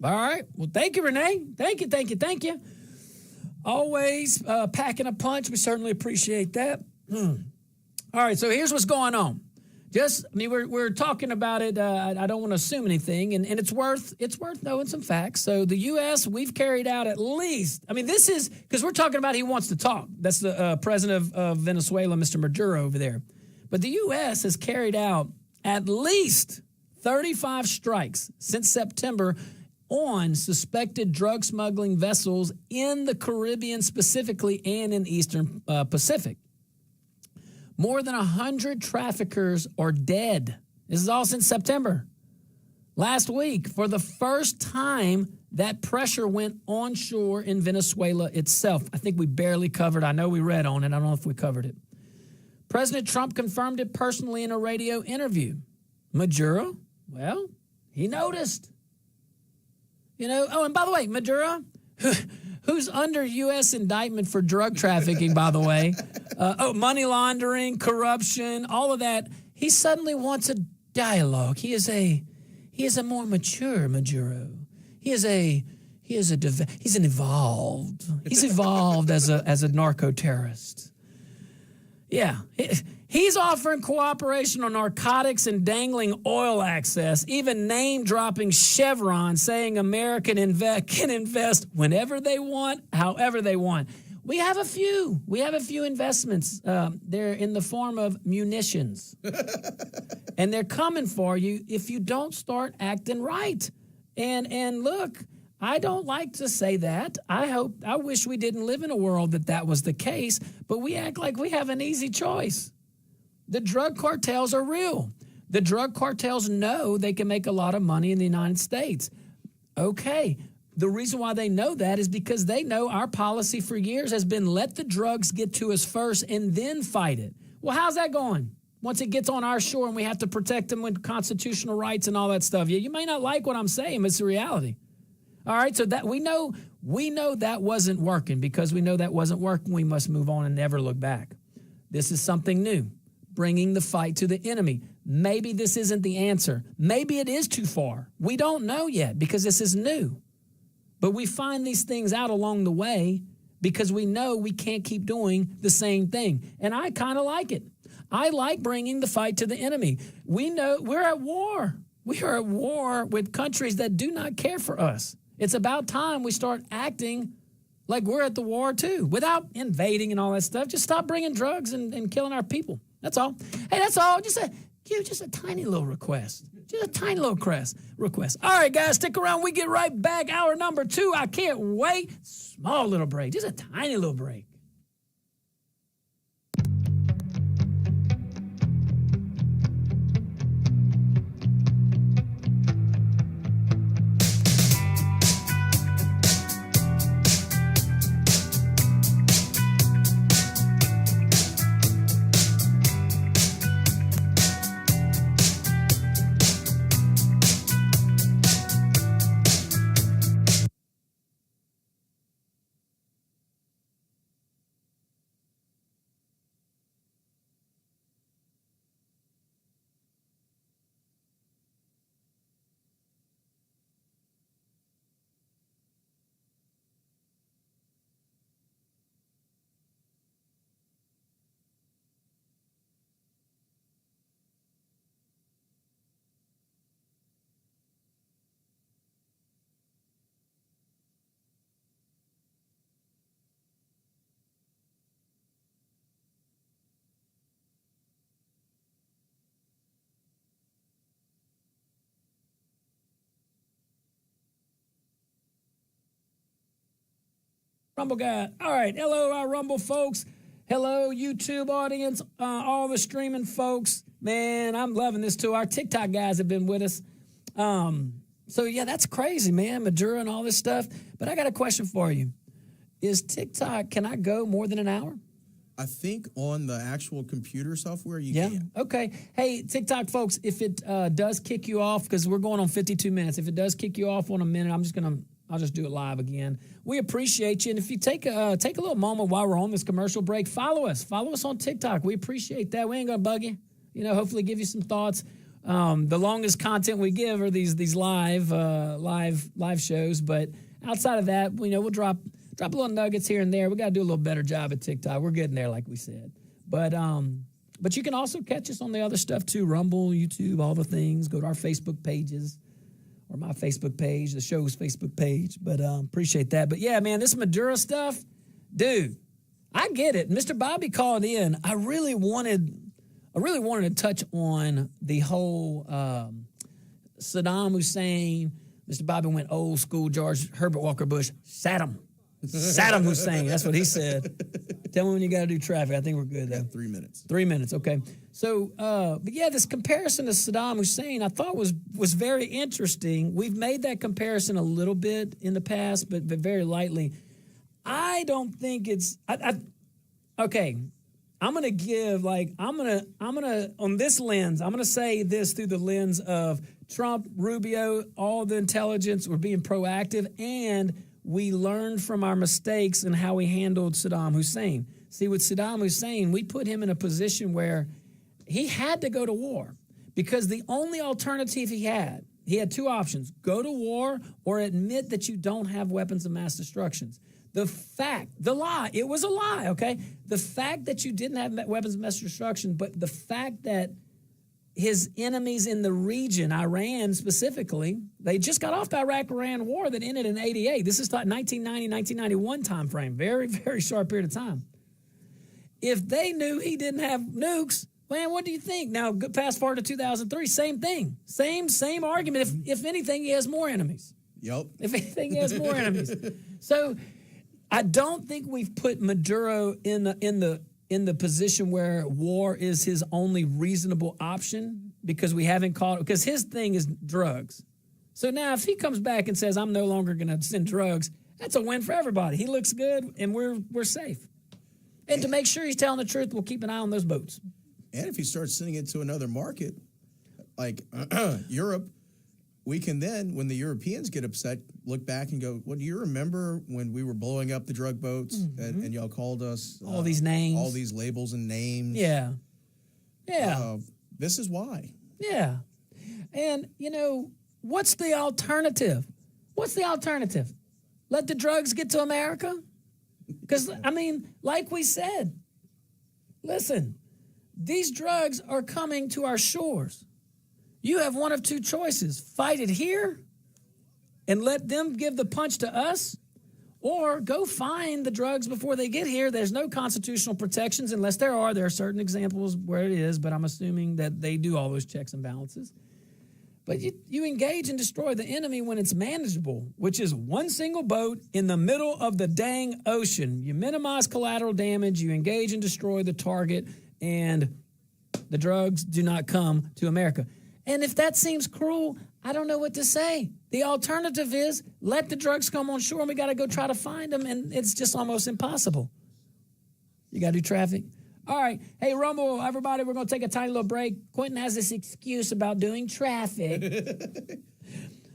All right. Well, thank you, Renee. Thank you. Always packing a punch. We certainly appreciate that. All right, so here's what's going on. We're talking about it. I don't want to assume anything, and it's worth knowing some facts. So the U.S., we've carried out at least. I mean, this is because we're talking about he wants to talk. That's the president of Venezuela, Mr. Maduro, over there. But the U.S. has carried out at least 35 strikes since September on suspected drug smuggling vessels in the Caribbean specifically and in Eastern Pacific. More than 100 traffickers are dead. This is all since September. Last week, for the first time, that pressure went onshore in Venezuela itself. I think we barely covered. I know we read on it. I don't know if we covered it. President Trump confirmed it personally in a radio interview. Maduro, well, he noticed. And by the way, Maduro, who's under U.S. indictment for drug trafficking, by the way, money laundering, corruption, all of that. He suddenly wants a dialogue. He is a more mature Maduro. He's evolved as a narco terrorist. Yeah. He's offering cooperation on narcotics and dangling oil access, even name-dropping Chevron, saying America can invest whenever they want, however they want. We have a few investments. They're in the form of munitions. And they're coming for you if you don't start acting right. And look, I don't like to say that. I wish we didn't live in a world that was the case, but we act like we have an easy choice. The drug cartels are real. The drug cartels know they can make a lot of money in the United States. Okay. The reason why they know that is because they know our policy for years has been let the drugs get to us first and then fight it. Well, how's that going? once it gets on our shore and we have to protect them with constitutional rights and all that stuff. Yeah, you may not like what I'm saying, but it's the reality. All right, so that we know that wasn't working. Because we know that wasn't working, we must move on and never look back. This is something new, bringing the fight to the enemy. Maybe this isn't the answer. Maybe it is too far. We don't know yet because this is new. But we find these things out along the way because we know we can't keep doing the same thing. And I kind of like it. I like bringing the fight to the enemy. We know we're at war. We are at war with countries that do not care for us. It's about time we start acting like we're at the war too, without invading and all that stuff. Just stop bringing drugs and killing our people. That's all. Hey, that's all. Just a tiny little request. Just a tiny little request. All right, guys, stick around. We get right back. Hour number 2. I can't wait. Small little break. Just a tiny little break. Rumble guy. All right. Hello, our Rumble folks. Hello, YouTube audience. All the streaming folks. Man, I'm loving this too. Our TikTok guys have been with us. So, yeah, that's crazy, man. Maduro and all this stuff. But I got a question for you. Is TikTok, can I go more than an hour? I think on the actual computer software you can. Okay. Hey, TikTok folks, if it does kick you off, because we're going on 52 minutes, if it does kick you off on a minute, I'll just do it live again. We appreciate you. And if you take a little moment while we're on this commercial break, follow us. Follow us on TikTok. We appreciate that. We ain't going to bug you. Hopefully give you some thoughts. The longest content we give are these live shows. But outside of that, we'll drop little nuggets here and there. We got to do a little better job at TikTok. We're getting there, like we said. But you can also catch us on the other stuff too. Rumble, YouTube, all the things. Go to our Facebook pages. Or my Facebook page, the show's Facebook page. But appreciate that. But yeah, man, this Maduro stuff, dude, I get it. Mr. Bobby called in. I really wanted to touch on the whole Saddam Hussein. Mr. Bobby went old school George Herbert Walker Bush. Saddam Hussein. That's what he said. Tell me when you got to do traffic. I think we're good, though. 3 minutes. 3 minutes, okay. So, but yeah, this comparison to Saddam Hussein I thought was very interesting. We've made that comparison a little bit in the past, but very lightly. I don't think it's okay. I'm gonna give I'm gonna on this lens. I'm gonna say this through the lens of Trump, Rubio, all the intelligence. We're being proactive, and we learned from our mistakes and how we handled Saddam Hussein. See, with Saddam Hussein, we put him in a position where he had to go to war because the only alternative he had 2 options: go to war or admit that you don't have weapons of mass destruction. The lie, it was a lie, okay? The fact that you didn't have weapons of mass destruction, but the fact that his enemies in the region, Iran specifically, they just got off the Iraq-Iran war that ended in 88. This is like 1990, 1991 time frame. Very, very short period of time. If they knew he didn't have nukes, man, what do you think? Now, fast forward to 2003, same thing. Same argument. If anything, he has more enemies. Yep. If anything, he has more enemies. So I don't think we've put Maduro in the position where war is his only reasonable option because we haven't because his thing is drugs. So now if he comes back and says, I'm no longer going to send drugs, that's a win for everybody. He looks good and we're safe. And to make sure he's telling the truth, we'll keep an eye on those boats. And if he starts sending it to another market, like Europe, we can then, when the Europeans get upset, look back and go, well, do you remember when we were blowing up the drug boats and y'all called us? All these names. All these labels and names. Yeah. Yeah. This is why. Yeah. And, what's the alternative? What's the alternative? Let the drugs get to America? Because, like we said, listen, these drugs are coming to our shores. You have one of two choices. Fight it here and let them give the punch to us, or go find the drugs before they get here. There's no constitutional protections unless there are certain examples where it is, but I'm assuming that they do all those checks and balances. But you engage and destroy the enemy when it's manageable, which is one single boat in the middle of the dang ocean. You minimize collateral damage, you engage and destroy the target, and the drugs do not come to America. And if that seems cruel, I don't know what to say. The alternative is let the drugs come on shore and we got to go try to find them, and it's just almost impossible. You got to do traffic. All right. Hey, Rumble, everybody, we're going to take a tiny little break. Quentin has this excuse about doing traffic.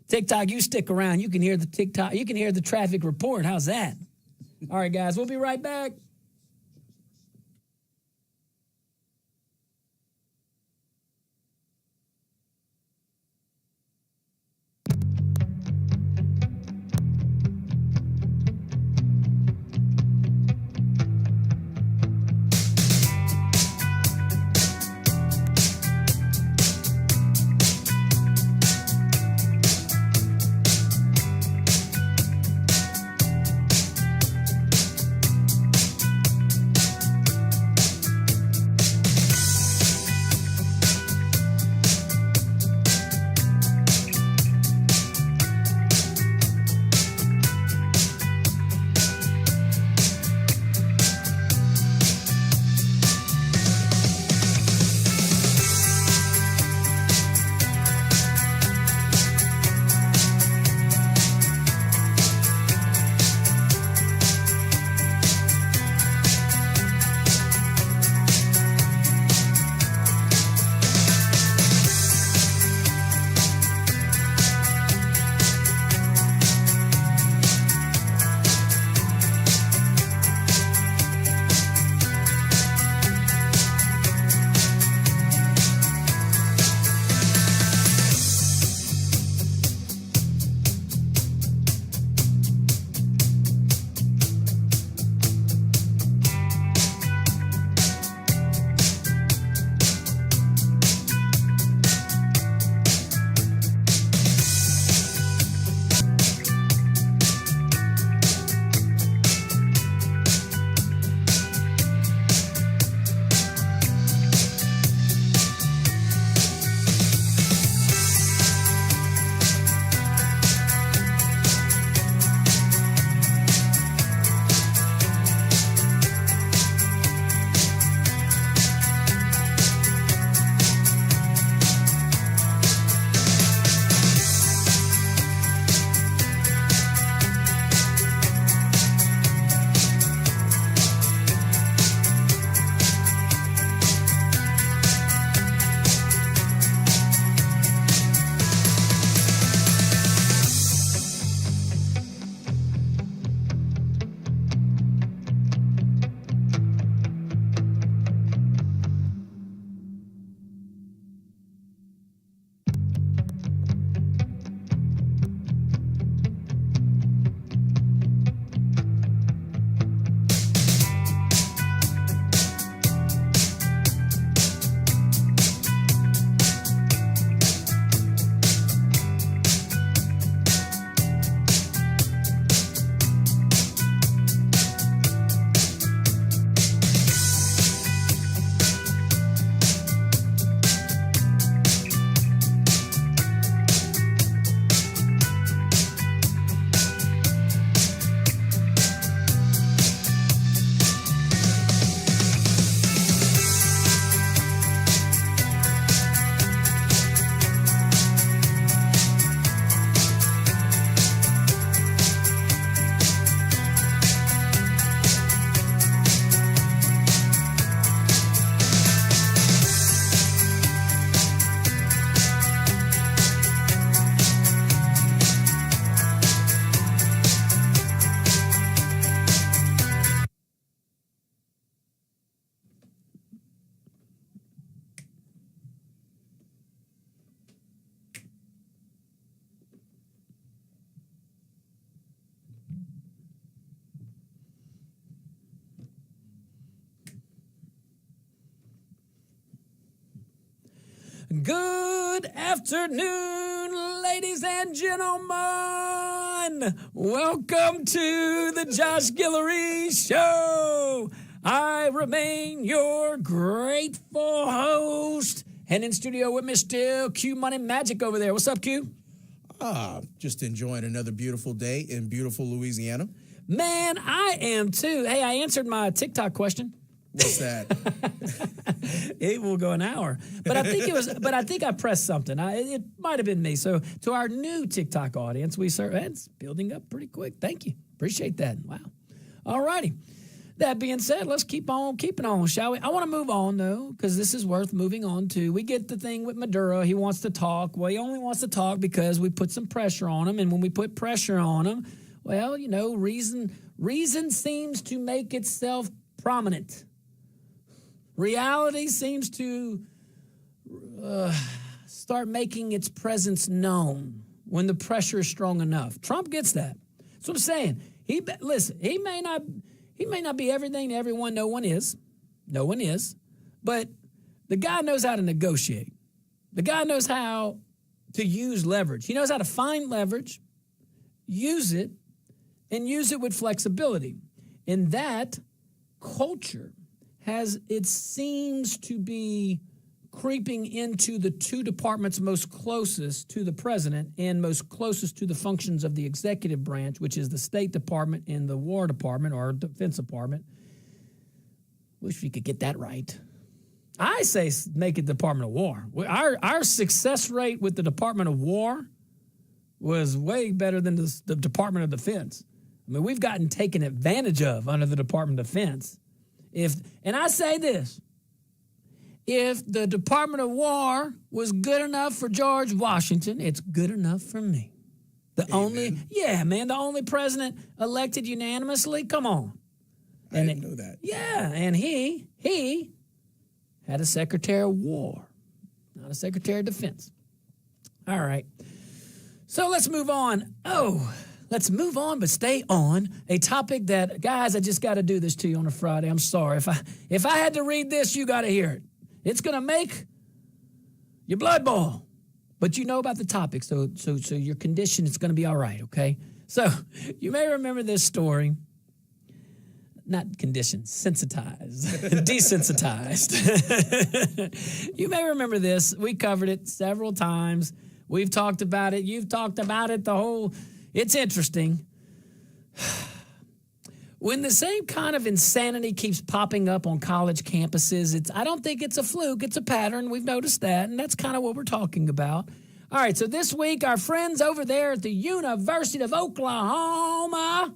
TikTok, you stick around. You can hear the TikTok. You can hear the traffic report. How's that? All right, guys, we'll be right back. Good afternoon, ladies and gentlemen. Welcome to the Josh Guillory Show. I remain your grateful host. And in studio with me still, Q Money Magic over there. What's up, Q? Just enjoying another beautiful day in beautiful Louisiana. Man, I am too. Hey, I answered my TikTok question. What's that? It will go an hour, but I think it was. But I think I pressed something. It might have been me. So to our new TikTok audience, we serve. It's building up pretty quick. Thank you. Appreciate that. Wow. All righty. That being said, let's keep on keeping on, shall we? I want to move on though, because this is worth moving on to. We get the thing with Maduro. He wants to talk. Well, he only wants to talk because we put some pressure on him, and when we put pressure on him, well, you know, reason seems to make itself prominent. Reality seems to start making its presence known when the pressure is strong enough. Trump gets that. That's what I'm saying. Listen, he may not be everything to everyone. No one is. But the guy knows how to negotiate. The guy knows how to use leverage. He knows how to find leverage, use it, and use it with flexibility. And that culture it seems to be creeping into the two departments most closest to the president and most closest to the functions of the executive branch, which is the State Department and the War Department or Defense Department. Wish we could get that right. I say make it Department of War. Our success rate with the Department of War was way better than the Department of Defense. I mean, we've gotten taken advantage of under the Department of Defense. And I say this, if the Department of War was good enough for George Washington, it's good enough for me. The only president elected unanimously. Come on. I didn't know that. Yeah, and he had a Secretary of War, not a Secretary of Defense. All right. So let's move on. Let's move on, but stay on a topic that, guys, I just got to do this to you on a Friday. I'm sorry. If I had to read this, you got to hear it. It's going to make your blood boil. But you know about the topic, so your condition is going to be all right, okay? So you may remember this story. Not condition, sensitized, desensitized. You may remember this. We covered it several times. We've talked about it. You've talked about it. It's interesting. When the same kind of insanity keeps popping up on college campuses, I don't think it's a fluke. It's a pattern. We've noticed that, and that's kind of what we're talking about. All right, so this week, our friends over there at the University of Oklahoma,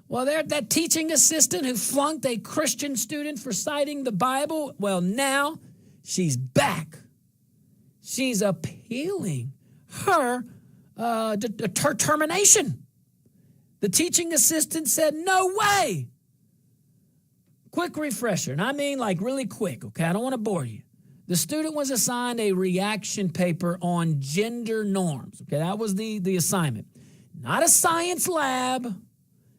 well, they're that teaching assistant who flunked a Christian student for citing the Bible. Well, now she's back. She's appealing her termination. The teaching assistant said, no way. Quick refresher, and I mean like really quick, okay? I don't want to bore you. The student was assigned a reaction paper on gender norms, okay? That was the assignment. Not a science lab,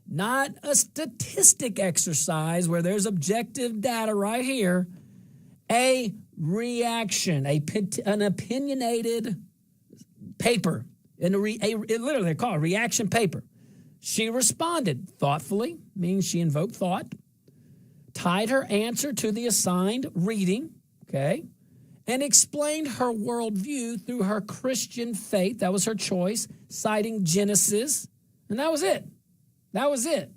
not a statistic exercise where there's objective data right here. A reaction, an opinionated paper. And literally they call it a reaction paper. She responded thoughtfully, meaning she invoked thought, tied her answer to the assigned reading, okay, and explained her worldview through her Christian faith. That was her choice, citing Genesis, and that was it. That was it.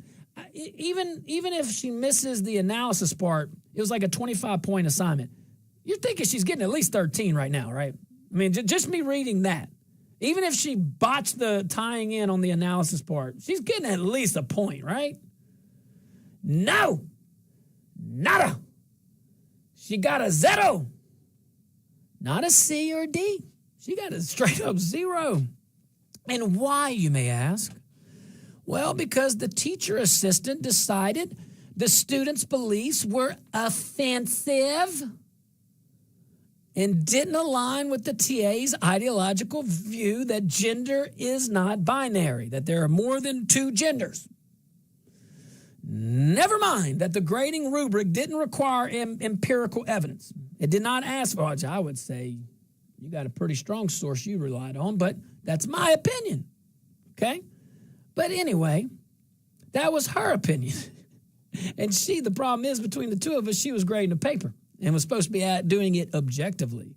Even if she misses the analysis part, it was like a 25-point assignment. You're thinking she's getting at least 13 right now, right? I mean, just me reading that. Even if she botched the tying in on the analysis part, she's getting at least a point, right? No. Nada. She got a zero. Not a C or a D. She got a straight up zero. And why, you may ask? Well, because the teacher assistant decided the student's beliefs were offensive and didn't align with the TA's ideological view that gender is not binary, that there are more than two genders. Never mind that the grading rubric didn't require empirical evidence. It did not ask for, I would say, You got a pretty strong source you relied on, but that's my opinion, okay? But anyway, that was her opinion. And the problem is, between the two of us, she was grading a paper and was supposed to be doing it objectively.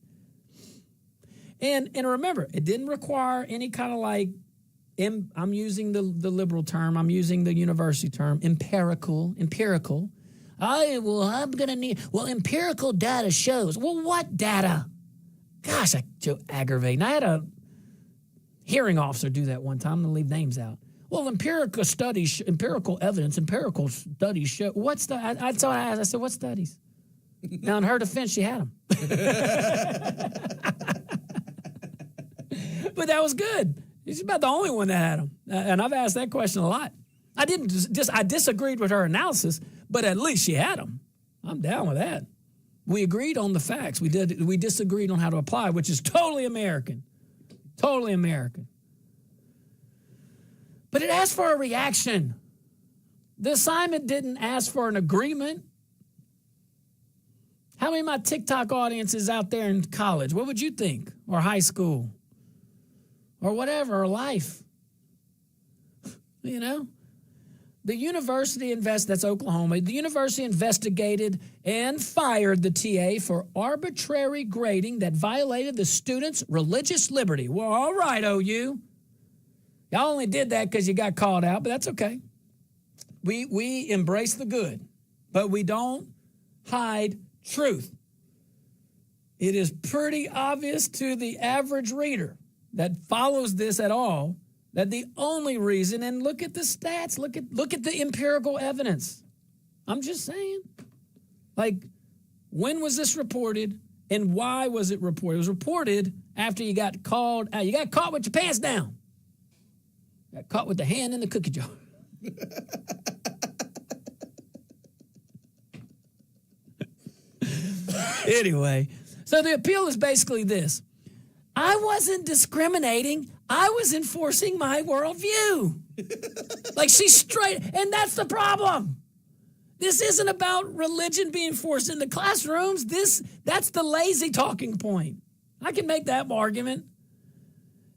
And remember, it didn't require any kind of like, I'm using the liberal term, I'm using the university term, empirical. Empirical data shows. Well, what data? Gosh, that's so aggravating. I had a hearing officer do that one time. I'm going to leave names out. Well, empirical studies show. What studies? I said, what studies? Now, in her defense, she had them. But that was good. She's about the only one that had them. And I've asked that question a lot. I disagreed with her analysis, but at least she had them. I'm down with that. We agreed on the facts. We disagreed on how to apply, which is totally American. Totally American. But it asked for a reaction. The assignment didn't ask for an agreement. How many of my TikTok audiences out there in college? What would you think? Or high school? Or whatever, or life? You know? The university that's Oklahoma. The university investigated and fired the TA for arbitrary grading that violated the student's religious liberty. Well, all right, OU. Y'all only did that because you got called out, but that's okay. We embrace the good, but we don't hide truth. It is pretty obvious to the average reader that follows this at all that the only reason, and look at the stats, look at the empirical evidence. I'm just saying. Like, when was this reported and why was it reported? It was reported after you got called out. You got caught with your pants down. Got caught with the hand in the cookie jar. Anyway, so the appeal is basically this. I wasn't discriminating. I was enforcing my worldview. Like, she's straight, and that's the problem. This isn't about religion being forced into classrooms. That's the lazy talking point. I can make that argument.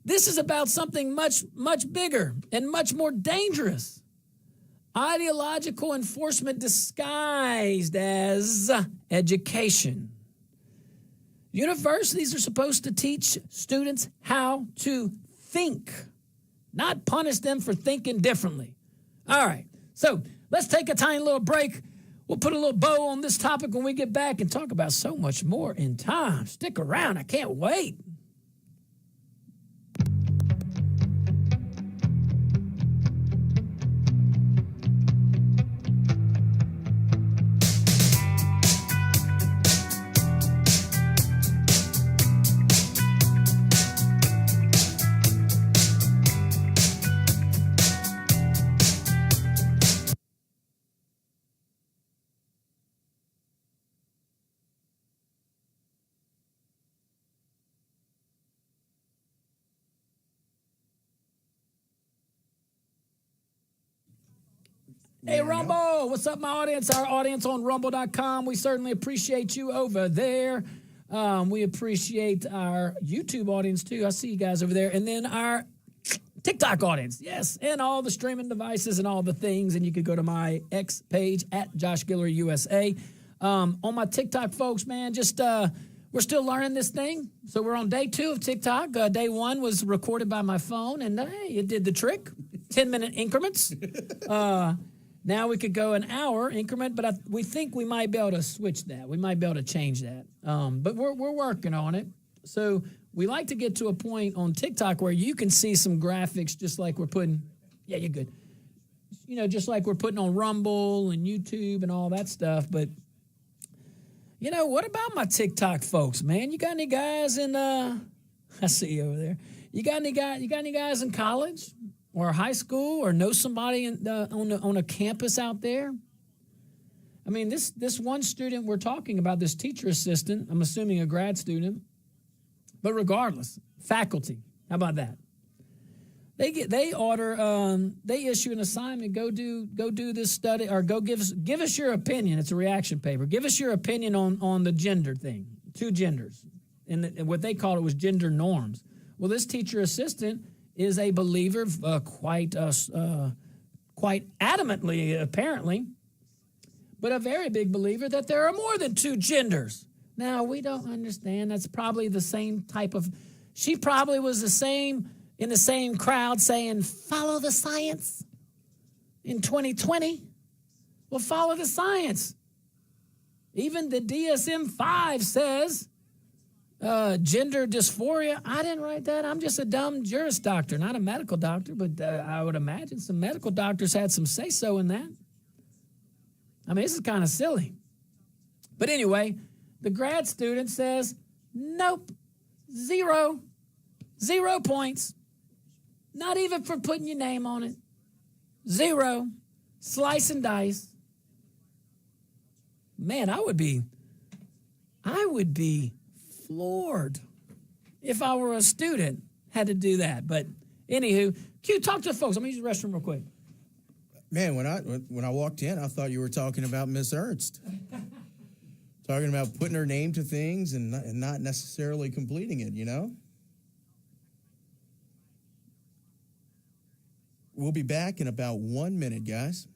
This is about something much, much bigger and much more dangerous. Ideological enforcement disguised as education. Universities are supposed to teach students how to think, not punish them for thinking differently. All right, so let's take a tiny little break. We'll put a little bow on this topic when we get back and talk about so much more in time. Stick around. I can't wait. Hey, Rumble, what's up, my audience? Our audience on rumble.com. We certainly appreciate you over there. We appreciate our YouTube audience, too. I see you guys over there. And then our TikTok audience, yes, and all the streaming devices and all the things. And you could go to my X page at Josh Guillory USA. On my TikTok, folks, man, just we're still learning this thing. So we're on day 2 of TikTok. Day 1 was recorded by my phone, and hey, it did the trick. 10-minute increments. Now we could go an hour increment, but we think we might be able to switch that. We might be able to change that. But we're working on it. So we like to get to a point on TikTok where you can see some graphics just like we're putting. Yeah, you're good. You know, just like we're putting on Rumble and YouTube and all that stuff. But, you know, what about my TikTok folks, man? You got any guys in, I see you over there. You got any guys in college? Or high school, or know somebody on a campus out there? I mean, this one student we're talking about, this teacher assistant, I'm assuming a grad student, but regardless, faculty. How about that? They issue an assignment. Go do this study, or go give us your opinion. It's a reaction paper. Give us your opinion on the gender thing. 2 genders and what they called it was gender norms. Well, this teacher assistant is a believer, quite adamantly, apparently, but a very big believer that there are more than two genders. Now, we don't understand. That's probably the same type of... She probably was in the same crowd saying, follow the science in 2020. Well, follow the science. Even the DSM-5 says gender dysphoria. I didn't write that. I'm just a dumb juris doctor, not a medical doctor, but I would imagine some medical doctors had some say-so in that. I mean, this is kind of silly. But anyway, the grad student says, nope, 0 points. Not even for putting your name on it. 0. Slice and dice. Man, I would be floored if I were a student, had to do that. But anywho, Q, talk to the folks. I'm going to use the restroom real quick. Man, when I walked in, I thought you were talking about Miss Ernst. Talking about putting her name to things and not necessarily completing it, you know? We'll be back in about 1 minute, guys.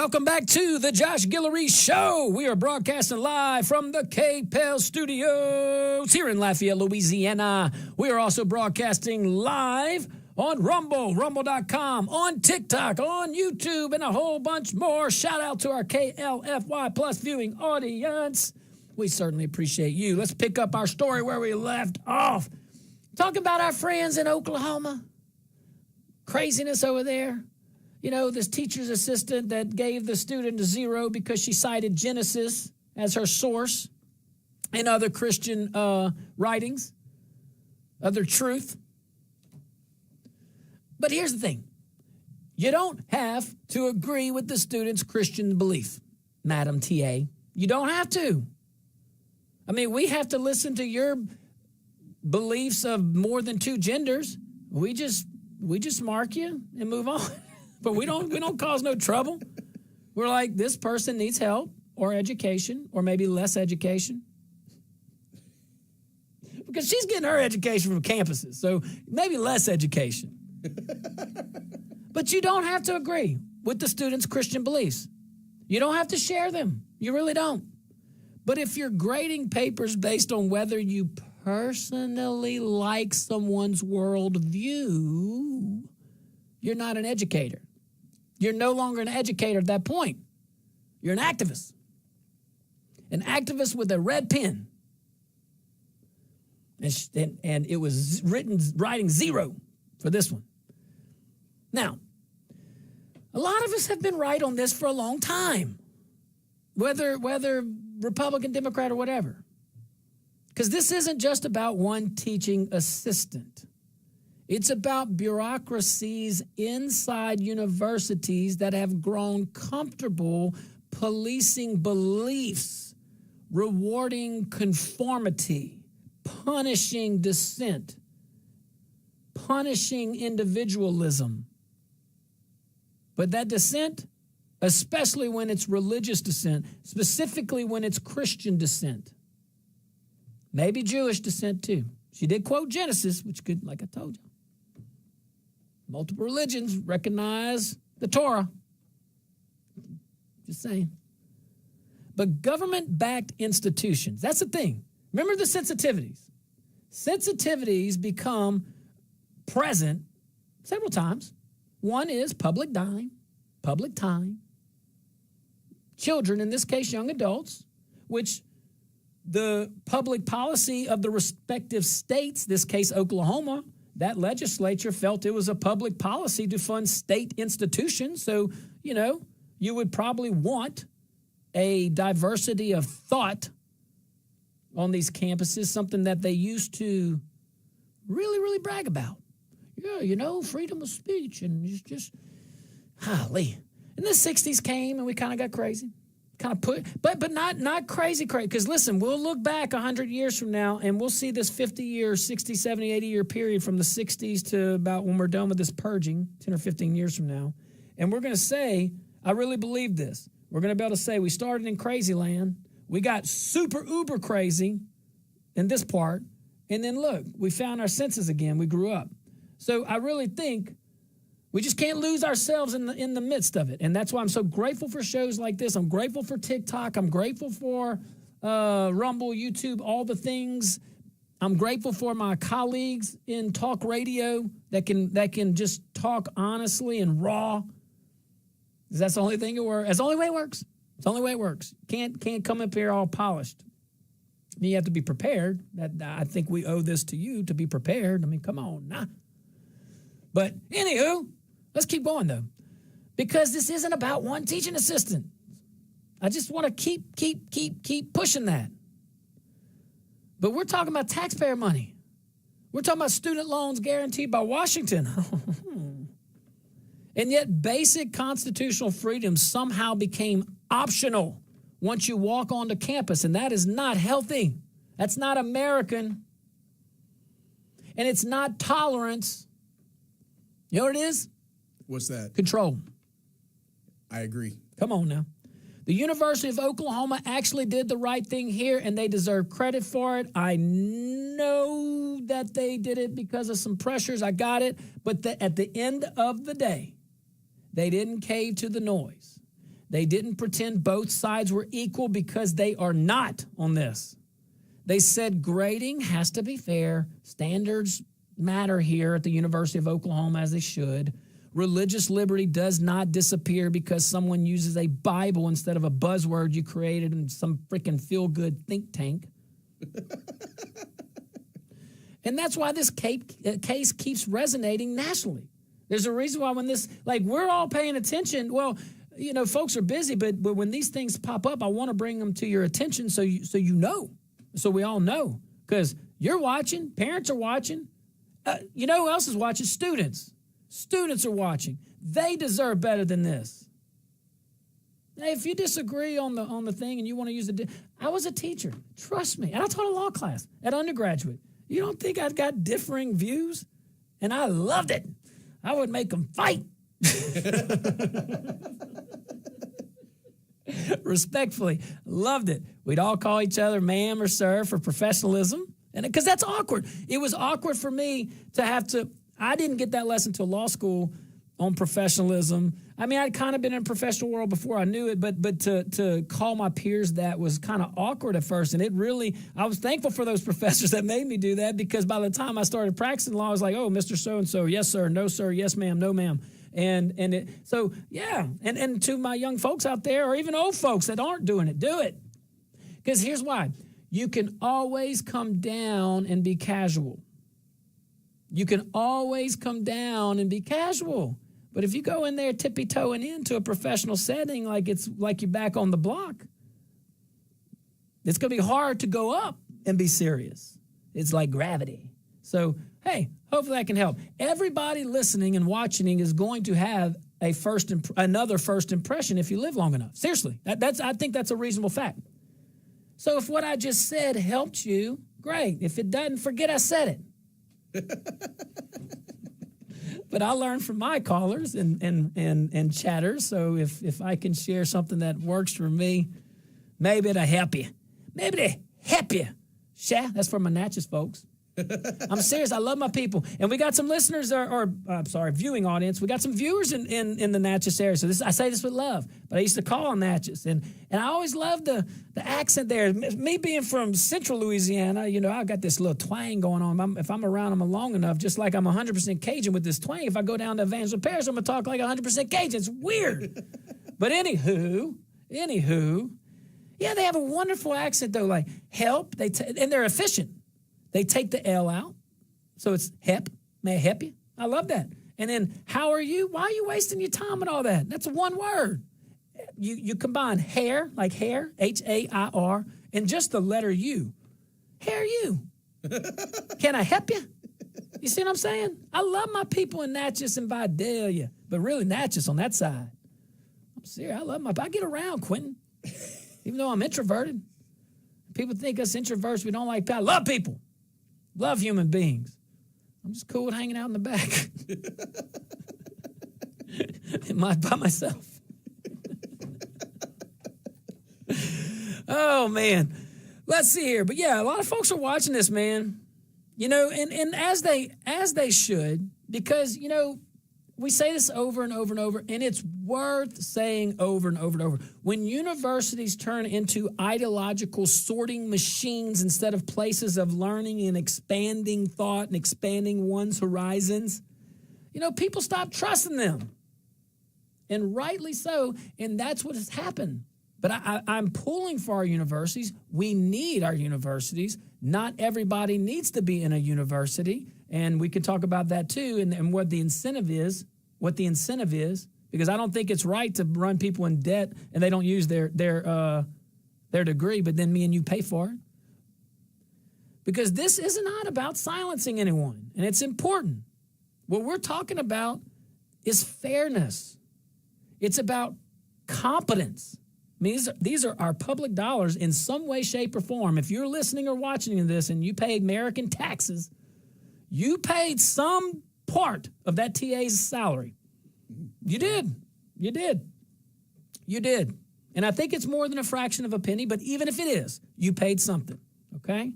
Welcome back to the Josh Guillory Show. We are broadcasting live from the KPEL studios here in Lafayette, Louisiana. We are also broadcasting live on Rumble, rumble.com, on TikTok, on YouTube, and a whole bunch more. Shout out to our KLFY Plus viewing audience. We certainly appreciate you. Let's pick up our story where we left off. Talk about our friends in Oklahoma. Craziness over there. You know, this teacher's assistant that gave the student a 0 because she cited Genesis as her source and other Christian writings, other truth. But here's the thing. You don't have to agree with the student's Christian belief, Madam TA. You don't have to. I mean, we have to listen to your beliefs of more than two genders. We just mark you and move on. But we don't cause no trouble. We're like, this person needs help or education or maybe less education. Because she's getting her education from campuses, so maybe less education. But you don't have to agree with the student's Christian beliefs. You don't have to share them. You really don't. But if you're grading papers based on whether you personally like someone's worldview, you're not an educator. You're no longer an educator at that point. You're an activist. An activist with a red pen. And it was writing 0 for this one. Now, a lot of us have been right on this for a long time, whether Republican, Democrat, or whatever. Because this isn't just about one teaching assistant. It's about bureaucracies inside universities that have grown comfortable policing beliefs, rewarding conformity, punishing dissent, punishing individualism. But that dissent, especially when it's religious dissent, specifically when it's Christian dissent, maybe Jewish dissent too. She did quote Genesis, which could, like I told you, multiple religions recognize the Torah. Just saying. But government-backed institutions, that's the thing. Remember the sensitivities. Sensitivities become present several times. One is public time, children, in this case, young adults, which the public policy of the respective states, this case Oklahoma, that legislature felt it was a public policy to fund state institutions. So, you would probably want a diversity of thought on these campuses, something that they used to really, really brag about. Yeah, freedom of speech, and it's just, golly. And the 60s came, and we kind of got crazy. But not crazy, because listen, we'll look back 100 years from now, and we'll see this 50-year, 60, 70, 80-year period from the 60s to about when we're done with this purging, 10 or 15 years from now, and we're going to say, I really believe this. We're going to be able to say we started in crazy land, we got super uber crazy in this part, and then look, we found our senses again, we grew up. So I really think we just can't lose ourselves in the midst of it. And that's why I'm so grateful for shows like this. I'm grateful for TikTok. I'm grateful for Rumble, YouTube, all the things. I'm grateful for my colleagues in talk radio that can just talk honestly and raw. Because that's the only thing it works. That's the only way it works. It's the only way it works. Can't come up here all polished. I mean, you have to be prepared. I think we owe this to you to be prepared. I mean, come on, nah. But anywho, let's keep going, though, because this isn't about one teaching assistant. I just want to keep pushing that. But we're talking about taxpayer money. We're talking about student loans guaranteed by Washington. And yet basic constitutional freedoms somehow became optional once you walk onto campus, and that is not healthy. That's not American. And it's not tolerance. You know what it is? What's that? Control. I agree. Come on now. The University of Oklahoma actually did the right thing here, and they deserve credit for it. I know that they did it because of some pressures. I got it. But at the end of the day, they didn't cave to the noise. They didn't pretend both sides were equal, because they are not on this. They said grading has to be fair. Standards matter here at the University of Oklahoma, as they should. Religious liberty does not disappear because someone uses a Bible instead of a buzzword you created in some freaking feel-good think tank. And that's why this case keeps resonating nationally. There's a reason why when this, we're all paying attention. Well, folks are busy, but when these things pop up, I want to bring them to your attention so we all know, because you're watching, parents are watching. You know who else is watching? Students. Students are watching. They deserve better than this. Hey, if you disagree on the thing and you want to use it, I was a teacher. Trust me. And I taught a law class at undergraduate. You don't think I've got differing views? And I loved it. I would make them fight. Respectfully, loved it. We'd all call each other ma'am or sir for professionalism. And because that's awkward. It was awkward for me to have to, I didn't get that lesson till law school on professionalism. I mean, I'd kind of been in a professional world before I knew it, but to call my peers that was kind of awkward at first. And it really, I was thankful for those professors that made me do that, because by the time I started practicing law, I was like, oh, Mr. So-and-so, yes, sir, no, sir, yes, ma'am, no, ma'am. And to my young folks out there, or even old folks that aren't doing it, do it. Because here's why. You can always come down and be casual. You can always come down and be casual. But if you go in there tippy-toeing into a professional setting like you're back on the block, it's going to be hard to go up and be serious. It's like gravity. So, hey, hopefully that can help. Everybody listening and watching is going to have another first impression if you live long enough. Seriously, I think that's a reasonable fact. So if what I just said helped you, great. If it doesn't, forget I said it. But I learn from my callers and chatters. So if I can share something that works for me, maybe it'll help you. Maybe it'll help you. Sha, that's for my Natchez folks. I'm serious. I love my people. And we got some listeners, viewing audience. We got some viewers in the Natchez area. So I say this with love, but I used to call on Natchez. And I always loved the accent there. Me being from central Louisiana, I got this little twang going on. If I'm around them long enough, just like I'm 100% Cajun with this twang, if I go down to Evangeline Parish, I'm going to talk like 100% Cajun. It's weird. But anywho, yeah, they have a wonderful accent, though, like help. And they're efficient. They take the L out. So it's help. May I help you? I love that. And then how are you? Why are you wasting your time with all that? That's one word. You combine hair, like hair, H-A-I-R, and just the letter U. Hair you. Can I help you? You see what I'm saying? I love my people in Natchez and Vidalia, but really Natchez on that side. I'm serious. I get around, Quentin, even though I'm introverted. People think us introverts, we don't like people. I love people. Love human beings. I'm just cool with hanging out in the back. By myself. Oh, man. Let's see here. But, yeah, a lot of folks are watching this, man. And as they should, because, we say this over and over and over, and it's worth saying over and over and over. When universities turn into ideological sorting machines instead of places of learning and expanding thought and expanding one's horizons, people stop trusting them. And rightly so, and that's what has happened. But I'm pulling for our universities. We need our universities. Not everybody needs to be in a university. And we can talk about that too, and what the incentive is, because I don't think it's right to run people in debt and they don't use their degree, but then me and you pay for it. Because this is not about silencing anyone, and it's important. What we're talking about is fairness. It's about competence. I mean, these are our public dollars in some way, shape, or form. If you're listening or watching this and you pay American taxes, you paid some part of that TA's salary. You did. And I think it's more than a fraction of a penny, but even if it is, you paid something, okay?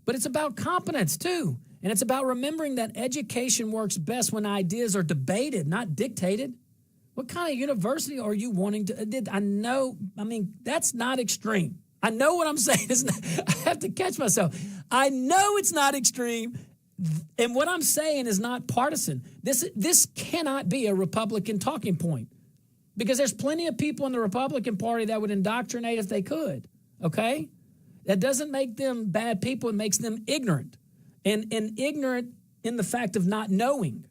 But it's about competence, too. And it's about remembering that education works best when ideas are debated, not dictated. What kind of university are you wanting to... that's not extreme. I know what I'm saying. I have to catch myself. I know it's not extreme, and what I'm saying is not partisan. This cannot be a Republican talking point, because there's plenty of people in the Republican Party that would indoctrinate if they could, okay? That doesn't make them bad people. It makes them ignorant, and ignorant in the fact of not knowing.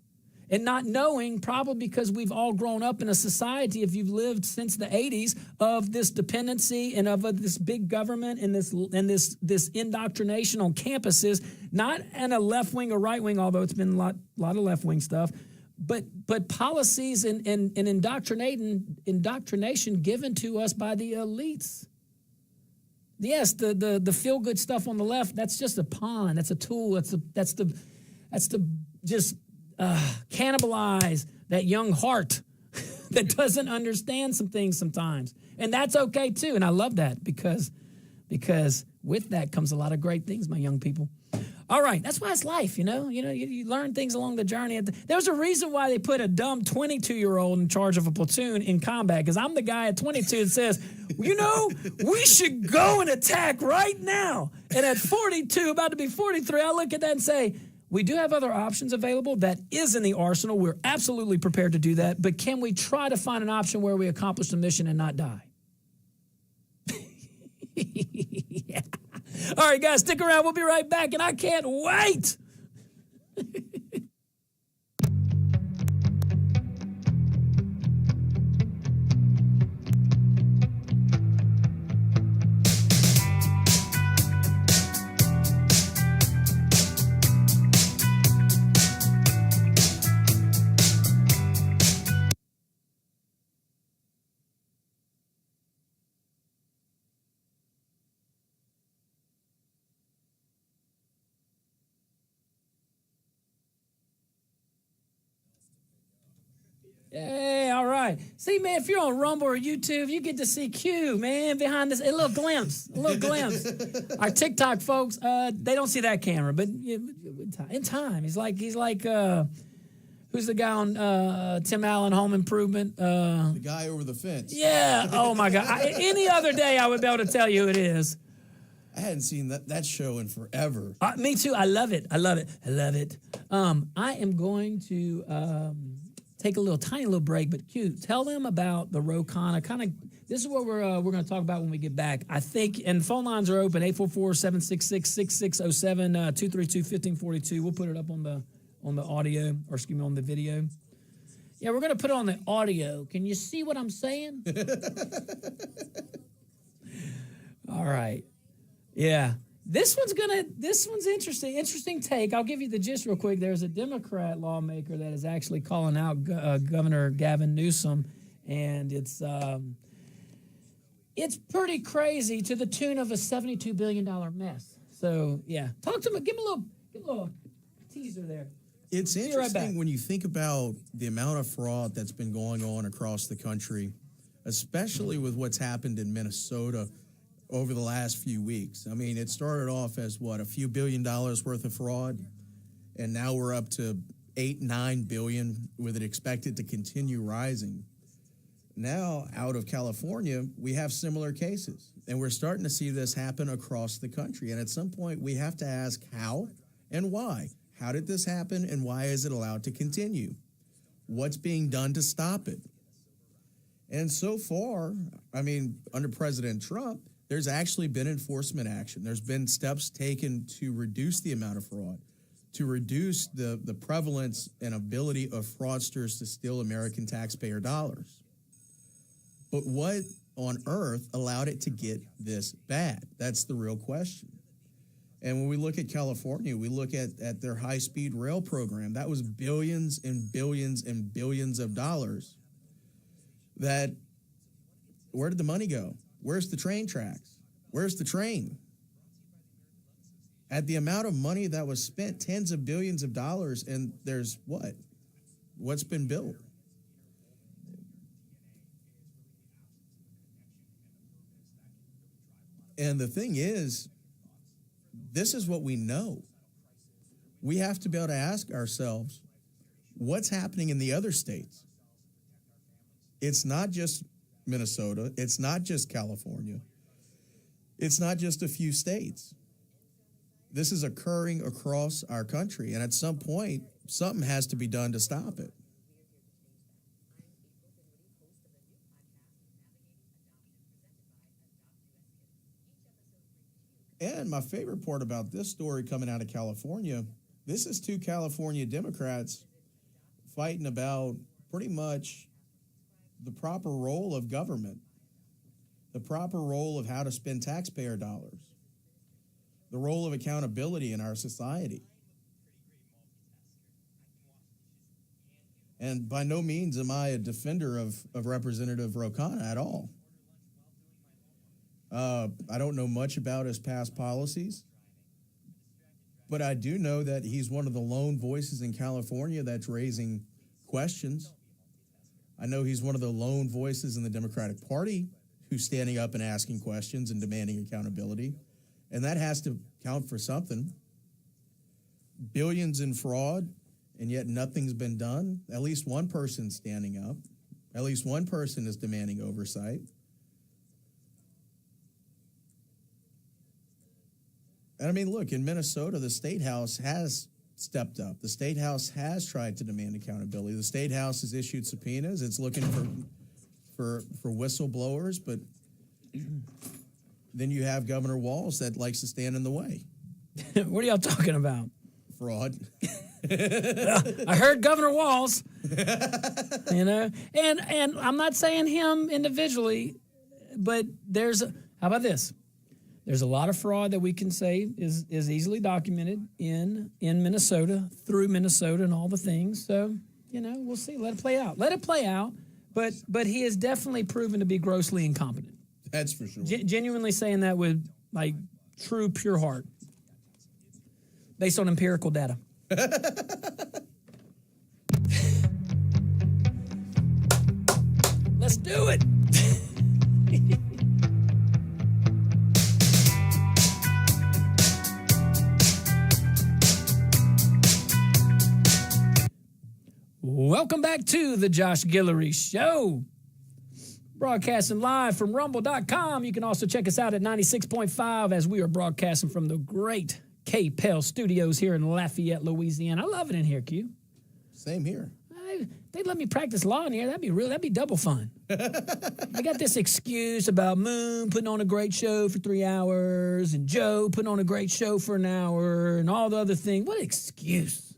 And not knowing, probably because we've all grown up in a society, if you've lived since the 80s, of this dependency and of this big government and this indoctrination on campuses, not in a left wing or right wing, although it's been a lot of left wing stuff, but policies and indoctrination given to us by the elites. Yes, the feel good stuff on the left, that's just a pawn, that's a tool, that's to just cannibalize that young heart that doesn't understand some things sometimes. And that's okay too. And I love that because with that comes a lot of great things, my young people. All right, that's why it's life, you learn things along the journey. There's a reason why they put a dumb 22-year-old in charge of a platoon in combat, because I'm the guy at 22 that says, we should go and attack right now. And at 42, about to be 43, I look at that and say, we do have other options available. That is in the arsenal. We're absolutely prepared to do that. But can we try to find an option where we accomplish the mission and not die? Yeah. All right, guys, stick around. We'll be right back, and I can't wait. Hey, all right. See, man, if you're on Rumble or YouTube, you get to see Q, man, behind this. A little glimpse. Our TikTok folks, they don't see that camera, but in time. He's like, who's the guy on Tim Allen Home Improvement? The guy over the fence. Yeah. Oh, my God. Any other day, I would be able to tell you who it is. I hadn't seen that show in forever. Me too. I love it. I am going to take a tiny little break, but Q, tell them about the Rokana. This is what we're going to talk about when we get back. I think, and phone lines are open, 844-766-6607, 232-1542. We'll put it up on the audio, or excuse me, on the video. Yeah, we're going to put it on the audio. Can you see what I'm saying? All right. Yeah. This one's interesting. Interesting take. I'll give you the gist real quick. There's a Democrat lawmaker that is actually calling out Governor Gavin Newsom, and it's pretty crazy, to the tune of a $72 billion mess. So yeah, talk to him. Give him a little teaser there. It's interesting when you think about the amount of fraud that's been going on across the country, especially with what's happened in Minnesota over the last few weeks. I mean, it started off as a few $1 billion worth of fraud, and now we're up to $8-9 billion, with it expected to continue rising. Now, out of California, we have similar cases, and we're starting to see this happen across the country. And at some point, we have to ask how and why. How did this happen, and why is it allowed to continue? What's being done to stop it? And so far, I mean, under President Trump, there's actually been enforcement action. There's been steps taken to reduce the amount of fraud, to reduce the prevalence and ability of fraudsters to steal American taxpayer dollars. But what on earth allowed it to get this bad? That's the real question. And when we look at California, we look at their high-speed rail program. That was billions and billions and billions of dollars. Where did the money go? Where's the train tracks? Where's the train? At the amount of money that was spent, tens of billions of dollars, and there's what? What's been built? And the thing is, this is what we know. We have to be able to ask ourselves, what's happening in the other states? It's not just Minnesota. It's not just California. It's not just a few states. This is occurring across our country, and at some point, something has to be done to stop it. And my favorite part about this story coming out of California, this is two California Democrats fighting about pretty much the proper role of government, the proper role of how to spend taxpayer dollars, the role of accountability in our society. And by no means am I a defender of Representative Rokana at all. I don't know much about his past policies, but I do know that he's one of the lone voices in California that's raising questions. I know he's one of the lone voices in the Democratic Party who's standing up and asking questions and demanding accountability, and that has to count for something. Billions in fraud, and yet nothing's been done. At least one person's standing up. At least one person is demanding oversight. And I mean, look, in Minnesota, the State House has stepped up. The State House has tried to demand accountability. The State House has issued subpoenas. It's looking for whistleblowers, but then you have Governor Walz that likes to stand in the way. What are y'all talking about? Fraud. I heard Governor Walz. And I'm not saying him individually, but how about this? There's a lot of fraud that we can say is easily documented in Minnesota, through Minnesota and all the things. So, we'll see. Let it play out. But he is definitely proven to be grossly incompetent. That's for sure. Genuinely saying that with, true, pure heart. Based on empirical data. do it. Welcome back to the Josh Guillory Show. Broadcasting live from rumble.com. You can also check us out at 96.5 as we are broadcasting from the great K-Pel Studios here in Lafayette, Louisiana. I love it in here, Q. Same here. They'd let me practice law in here. That'd be double fun. I got this excuse about Moon putting on a great show for 3 hours and Joe putting on a great show for an hour and all the other things. What excuse?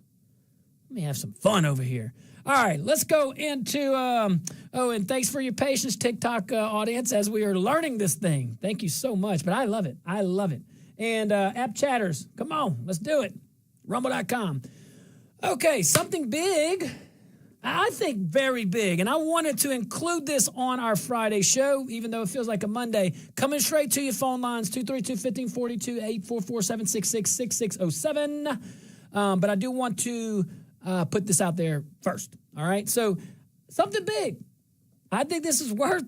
Let me have some fun over here. All right, let's go into, and thanks for your patience, TikTok audience, as we are learning this thing. Thank you so much, but I love it. I love it. And app chatters, come on, let's do it. Rumble.com. Okay, something big, I think very big, and I wanted to include this on our Friday show, even though it feels like a Monday. Coming straight to your phone lines, 232-1542, 844-766-6607. But I do want to put this out there first, all right? So something big. I think this is worth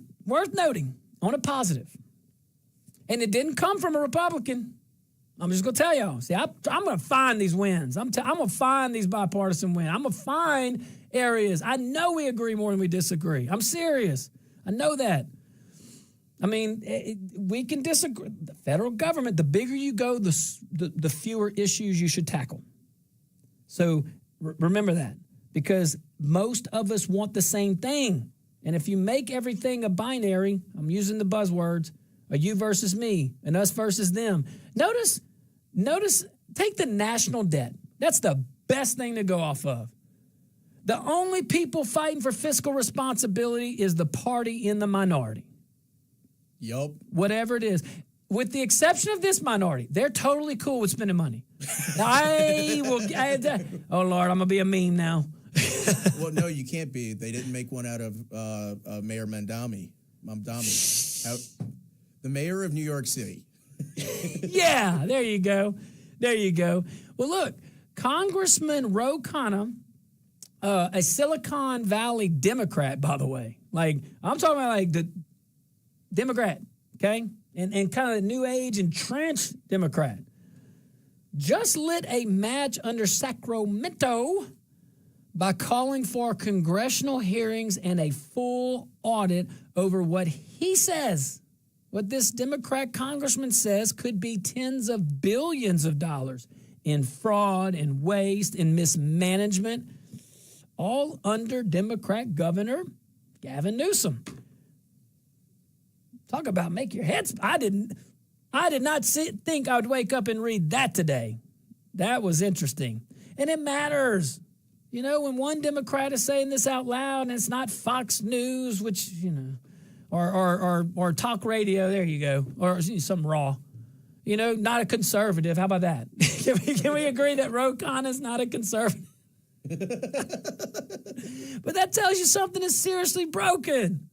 noting on a positive. And it didn't come from a Republican. I'm just going to tell y'all. See, I'm going to find these wins. I'm going to find these bipartisan wins. I'm going to find areas. I know we agree more than we disagree. I'm serious. I know that. I mean, we can disagree. The federal government, the bigger you go, the fewer issues you should tackle. So remember that, because most of us want the same thing. And if you make everything a binary, I'm using the buzzwords, a you versus me, and us versus them. Notice, take the national debt. That's the best thing to go off of. The only people fighting for fiscal responsibility is the party in the minority. Yup. Whatever it is. With the exception of this minority, they're totally cool with spending money. Oh, Lord, I'm going to be a meme now. Well, no, you can't be. They didn't make one out of Mayor Mamdani. The mayor of New York City. Yeah, there you go. Well, look, Congressman Ro Khanna, a Silicon Valley Democrat, by the way. Like, I'm talking about like the Democrat, okay? And kind of the new age entrenched Democrat, just lit a match under Sacramento by calling for congressional hearings and a full audit over what he says, what this Democrat congressman says could be tens of billions of dollars in fraud and waste and mismanagement, all under Democrat Governor Gavin Newsom. Talk about make your head. I did not think I would wake up and read that today. That was interesting. And it matters. You know, when one Democrat is saying this out loud and it's not Fox News, which, you know, or talk radio, there you go, or some raw. You know, not a conservative. How about that? Can we agree that Ro Khanna is not a conservative? But that tells you something is seriously broken.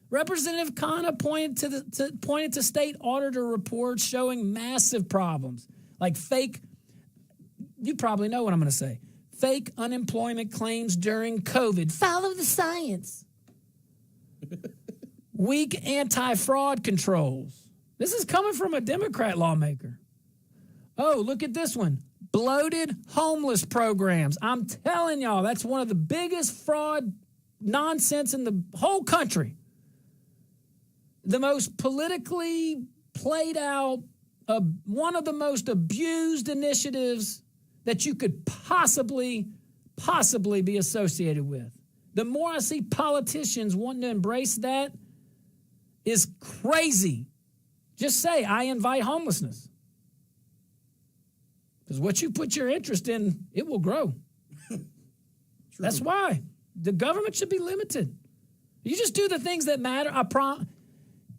Representative Khanna pointed to state auditor reports showing massive problems, like fake, you probably know what I'm going to say, fake unemployment claims during COVID. Follow the science. Weak anti-fraud controls. This is coming from a Democrat lawmaker. Oh, look at this one. Bloated homeless programs. I'm telling y'all, that's one of the biggest fraud nonsense in the whole country. The most politically played out, one of the most abused initiatives that you could possibly be associated with. The more I see politicians wanting to embrace that is crazy. Just say, I invite homelessness. Because what you put your interest in, it will grow. That's why. The government should be limited. You just do the things that matter.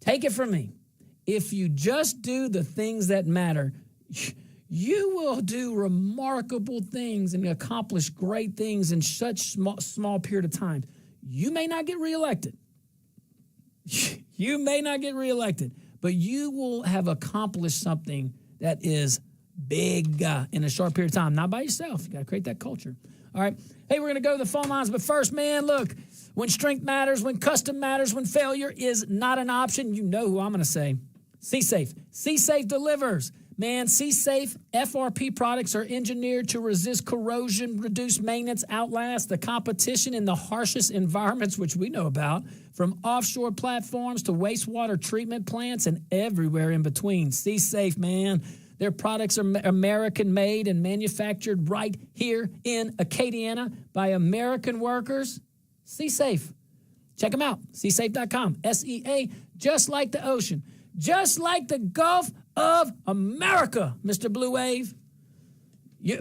Take it from me. If you just do the things that matter, you will do remarkable things and accomplish great things in such small period of time. You may not get reelected. You may not get reelected, but you will have accomplished something that is big in a short period of time. Not by yourself. You got to create that culture. All right. Hey, we're going to go to the phone lines, but first, man, look, When strength matters, when custom matters, when failure is not an option, you know who I'm going to say. C-Safe. C-Safe delivers. Man, C-Safe FRP products are engineered to resist corrosion, reduce maintenance, outlast the competition in the harshest environments, which we know about, from offshore platforms to wastewater treatment plants and everywhere in between. C-Safe, man. Their products are American-made and manufactured right here in Acadiana by American workers. C-Safe. Check them out. C-Safe.com. S-E-A, just like the ocean. Just like the Gulf of America, Mr. Blue Wave.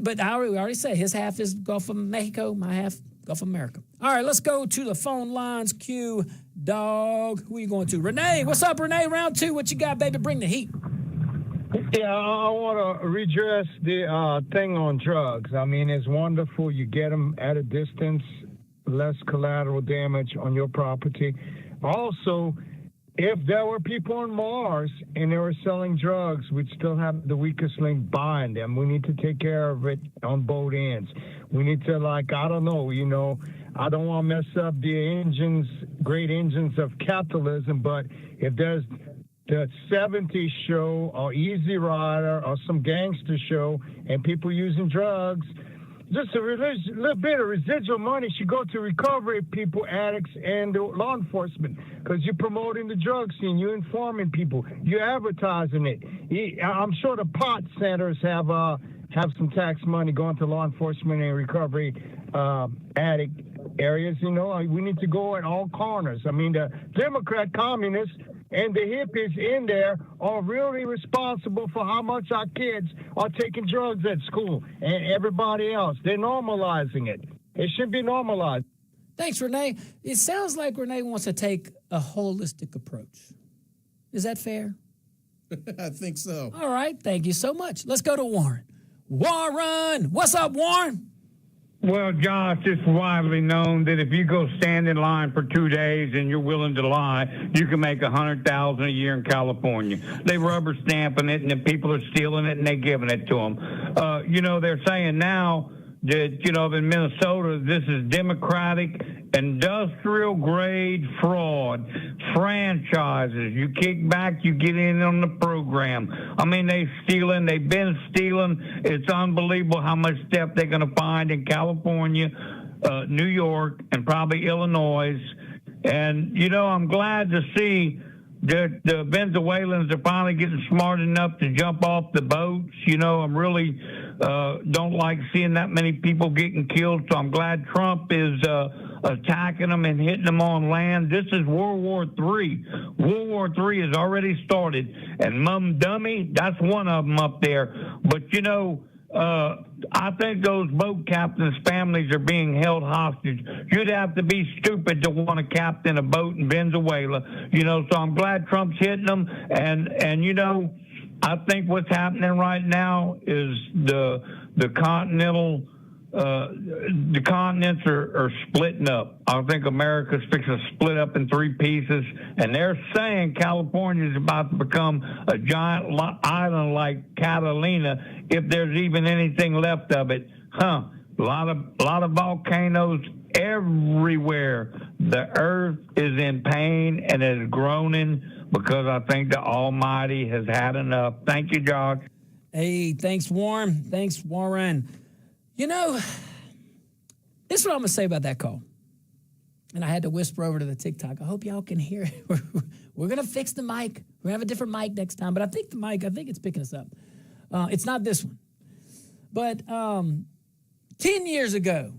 But we already say his half is Gulf of Mexico, my half Gulf of America. All right, let's go to the phone lines. Q, dog. Who are you going to? Renee. What's up, Renee? Round 2. What you got, baby? Bring the heat. Yeah, I want to redress the thing on drugs. I mean, it's wonderful. You get them at a distance, less collateral damage on your property. Also, if there were people on Mars and they were selling drugs, we'd still have the weakest link buying them. We need to take care of it on both ends. We need to, I don't know, I don't want to mess up the great engines of capitalism, but if there's the 70s show or Easy Rider or some gangster show and people using drugs, just a little bit of residual money should go to recovery people, addicts, and law enforcement, because you're promoting the drug scene, you're informing people, you're advertising it. I'm sure the pot centers have some tax money going to law enforcement and recovery addict areas. We need to go at all corners. I mean, the Democrat communists and the hippies in there are really responsible for how much our kids are taking drugs at school and everybody else. They're normalizing it. It should be normalized. Thanks, Renee. It sounds like Renee wants to take a holistic approach. Is that fair? I think so. All right. Thank you so much. Let's go to Warren. Warren! What's up, Warren? Well, Josh, it's widely known that if you go stand in line for 2 days and you're willing to lie, you can make $100,000 a year in California. They rubber stamping it, and the people are stealing it, and they're giving it to them. They're saying now that, in Minnesota, this is Democratic industrial grade fraud, franchises. You kick back, you get in on the program. I mean, they've been stealing. It's unbelievable how much stuff they're going to find in California, New York, and probably Illinois. And, I'm glad to see that the Venezuelans are finally getting smart enough to jump off the boats. I'm really don't like seeing that many people getting killed, so I'm glad Trump is attacking them and hitting them on land. This is World War III. World War III has already started, and Mamdani, that's one of them up there. But, I think those boat captains' families are being held hostage. You'd have to be stupid to want to captain a boat in Venezuela, so I'm glad Trump's hitting them. And I think what's happening right now is the continents are splitting up. I think America's fixing to split up in 3 pieces, and they're saying California is about to become a giant island like Catalina, if there's even anything left of it. A lot of volcanoes everywhere. The earth is in pain and is groaning because I think the Almighty has had enough. Thank you, Josh. Hey, thanks, Warren. Thanks, Warren. This is what I'm going to say about that call. And I had to whisper over to the TikTok. I hope y'all can hear it. We're going to fix the mic. We're going to have a different mic next time. But I think it's picking us up. It's not this one. But 10 years ago,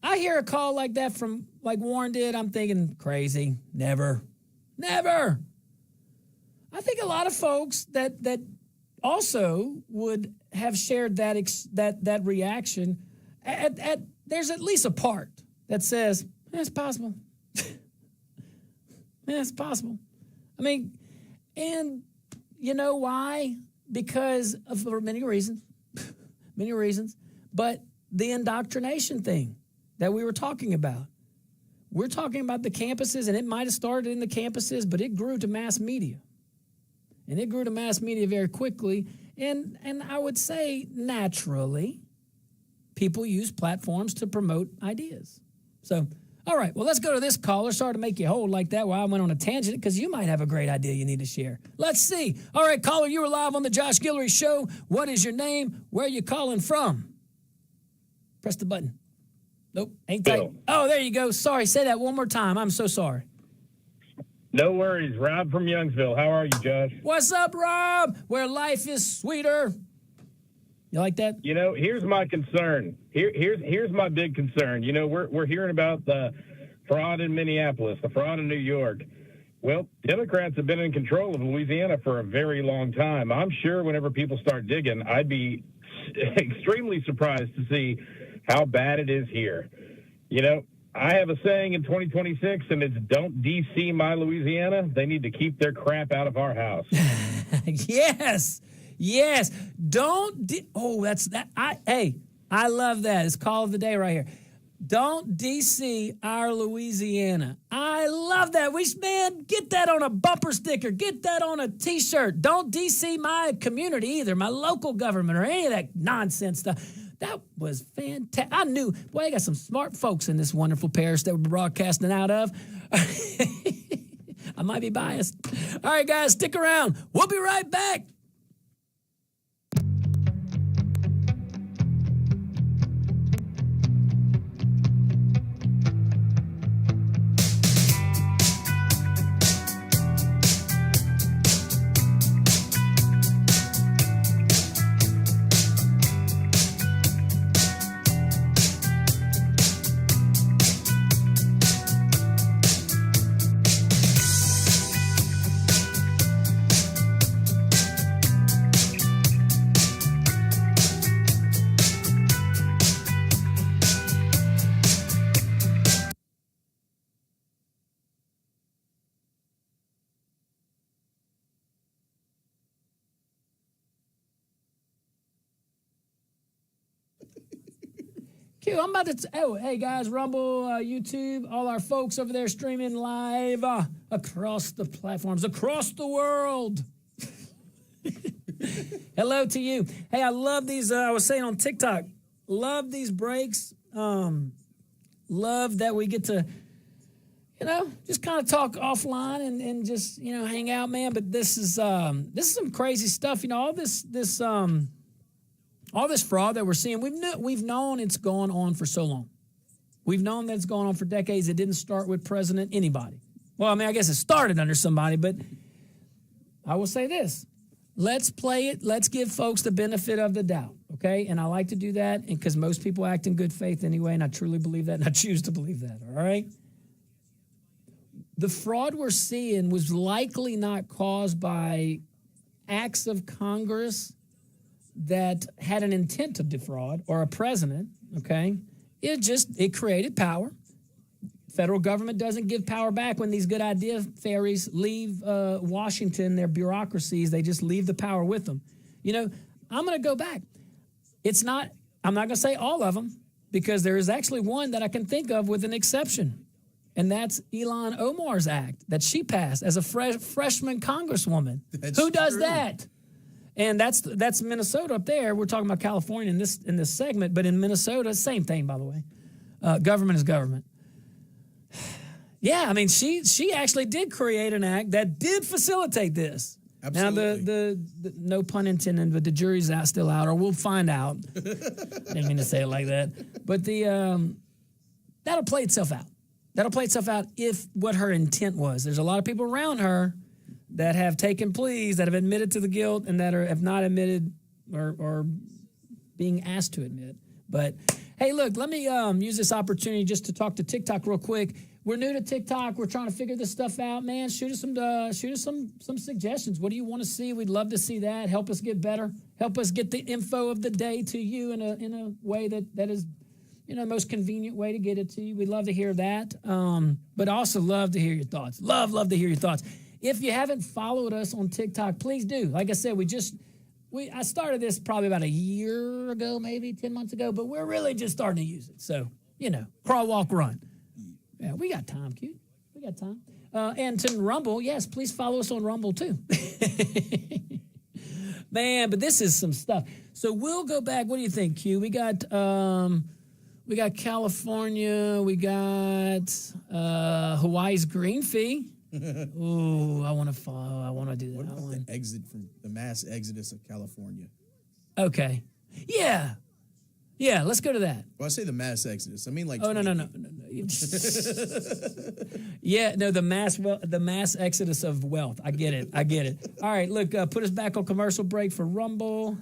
I hear a call like that from, like Warren did. I'm thinking, crazy. Never. I think a lot of folks that also would have shared that reaction. There's at least a part that says, it's possible. It's possible. I mean, and you know why? Because for many reasons. But the indoctrination thing that we were talking about. We're talking about the campuses, and it might have started in the campuses, but it grew to mass media. And it grew to mass media very quickly. And I would say, naturally, people use platforms to promote ideas. So All right, well, let's go to this caller. Sorry to make you hold like that while I went on a tangent because you might have a great idea you need to share. Let's see. All right, caller, you were live on the Josh Guillory Show. What is your name? Where are you calling from? Press the button. Nope, ain't tight. Oh, there you go. Sorry, say that one more time. I'm so sorry. No worries. Rob from Youngsville. How are you, Josh? What's up, Rob? Where life is sweeter. You like that? You know, here's my concern. Here's my big concern. You know, we're hearing about the fraud in Minneapolis, the fraud in New York. Well, Democrats have been in control of Louisiana for a very long time. I'm sure whenever people start digging, I'd be extremely surprised to see how bad it is here. You know, I have a saying in 2026, and it's don't D.C. my Louisiana. They need to keep their crap out of our house. Yes. Don't. That's that. I love that. It's call of the day right here. Don't D.C. our Louisiana. I love that. Man, get that on a bumper sticker. Get that on a T-shirt. Don't D.C. my community either, my local government or any of that nonsense stuff. That was fantastic. I knew, boy, I got some smart folks in this wonderful parish that we're broadcasting out of. I might be biased. All right, guys, stick around. We'll be right back. I'm about to. Hey guys, Rumble, YouTube, all our folks over there streaming live across the platforms, across the world. Hello to you. Hey, I love these. I was saying on TikTok, love these breaks. Love that we get to, just kind of talk offline and just hang out, man. But this is some crazy stuff. All this fraud that we're seeing, we've known it's gone on for so long. We've known that it's gone on for decades. It didn't start with President anybody. Well, I mean, I guess it started under somebody, but I will say this. Let's play it. Let's give folks the benefit of the doubt, okay? And I like to do that because most people act in good faith anyway, and I truly believe that, and I choose to believe that, all right? The fraud we're seeing was likely not caused by acts of Congress that had an intent to defraud or a president, okay? It created power. Federal government doesn't give power back when these good idea fairies leave Washington, their bureaucracies. They just leave the power with them. I'm going to go back. I'm not going to say all of them because there is actually one that I can think of with an exception, and that's Ilhan Omar's act that she passed as a freshman congresswoman. Who does that? And that's Minnesota up there. We're talking about California in this segment, but in Minnesota, same thing, by the way. Government is government. Yeah, I mean, she actually did create an act that did facilitate this. Absolutely. Now, the no pun intended, but the jury's still out, or we'll find out. Didn't mean to say it like that. But that'll play itself out. That'll play itself out if what her intent was. There's a lot of people around her that have taken pleas, that have admitted to the guilt, and that have not admitted or being asked to admit. But, hey, look, let me use this opportunity just to talk to TikTok real quick. We're new to TikTok. We're trying to figure this stuff out, man. Shoot us some suggestions. What do you want to see? We'd love to see that. Help us get better. Help us get the info of the day to you in a way that is, the most convenient way to get it to you. We'd love to hear that. But also love to hear your thoughts. Love to hear your thoughts. If you haven't followed us on TikTok, please do. Like I said, I started this probably about a year ago, maybe 10 months ago, but we're really just starting to use it. So, crawl, walk, run. Yeah, we got time, cute. We got time. And to Rumble, yes, please follow us on Rumble too. Man, but this is some stuff. So we'll go back. What do you think, Q? We got We got California. We got Hawaii's green fee. Ooh, I want to follow. I want to do that. What about the exit from the mass exodus of California? Okay. Yeah. Yeah, let's go to that. Well, I say the mass exodus. I mean, like. Oh, no. Yeah, no, the mass exodus of wealth. I get it. All right, look, put us back on commercial break for Rumble.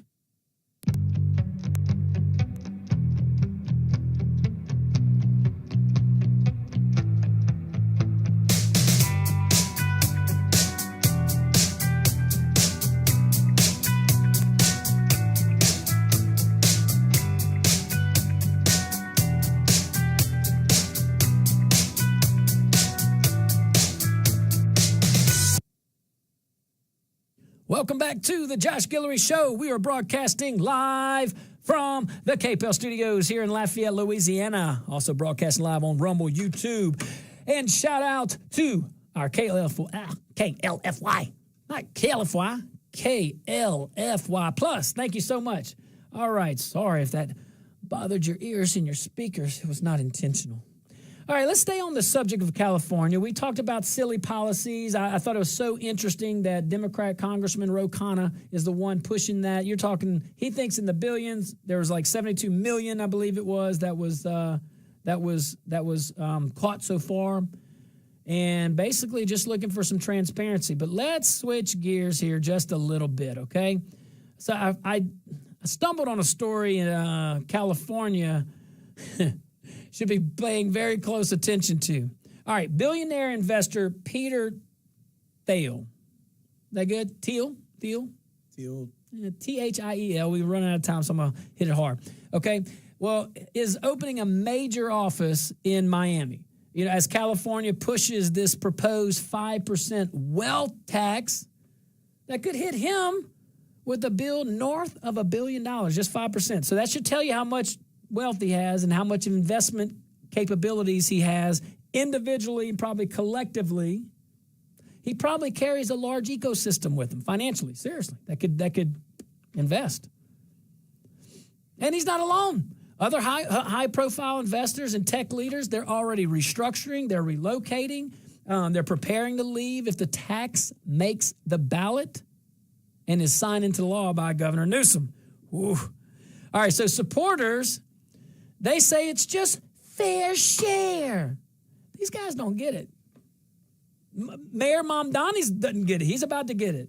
Welcome back to the Josh Guillory Show. We are broadcasting live from the KPEL studios here in Lafayette, Louisiana. Also broadcasting live on Rumble, YouTube. And shout out to our KLFY, not KLFY, KLFY Plus. Thank you so much. All right, sorry if that bothered your ears and your speakers. It was not intentional. All right, let's stay on the subject of California. We talked about silly policies. I thought it was so interesting that Democrat Congressman Ro Khanna is the one pushing that. You're talking, he thinks in the billions. There was like 72 million, I believe it was, that was caught so far. And basically just looking for some transparency. But let's switch gears here just a little bit, okay? So I stumbled on a story in California should be paying very close attention to. All right, billionaire investor Peter Thiel. That good? Thiel? Thiel. Thiel. We're running out of time, so I'm going to hit it hard. Okay? Well, is opening a major office in Miami. You know, as California pushes this proposed 5% wealth tax that could hit him with a bill north of $1 billion, just 5%. So that should tell you how much wealth he has and how much investment capabilities he has individually and probably collectively. He probably carries a large ecosystem with him financially, seriously, that could invest. And he's not alone. Other high-profile investors and tech leaders, they're already restructuring, they're relocating, they're preparing to leave if the tax makes the ballot and is signed into law by Governor Newsom. Ooh. All right, so supporters, they say it's just fair share. These guys don't get it. Mayor Mamdani doesn't get it. He's about to get it.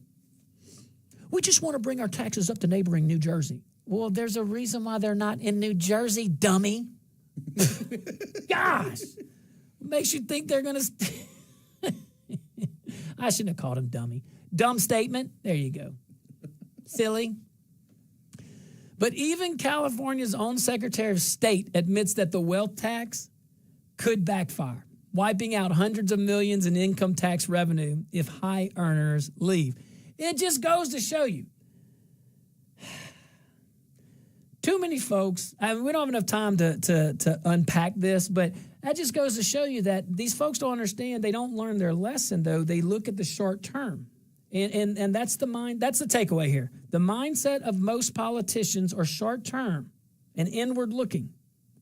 We just want to bring our taxes up to neighboring New Jersey. Well, there's a reason why they're not in New Jersey, dummy. Gosh. Makes you think they're going to... I shouldn't have called him dummy. Dumb statement. There you go. Silly. But even California's own Secretary of State admits that the wealth tax could backfire, wiping out hundreds of millions in income tax revenue if high earners leave. It just goes to show you. Too many folks, I mean, we don't have enough time to unpack this, but that just goes to show you that these folks don't understand. They don't learn their lesson, though. They look at the short term. And that's the takeaway here. The mindset of most politicians are short term and inward looking,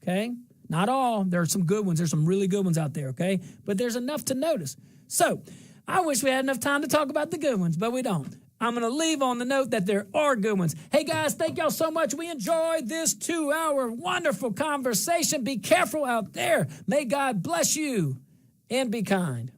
okay? Not all. There are some good ones. There's some really good ones out there, okay? But there's enough to notice. So I wish we had enough time to talk about the good ones, but we don't. I'm going to leave on the note that there are good ones. Hey, guys, thank y'all so much. We enjoyed this 2-hour wonderful conversation. Be careful out there. May God bless you and be kind.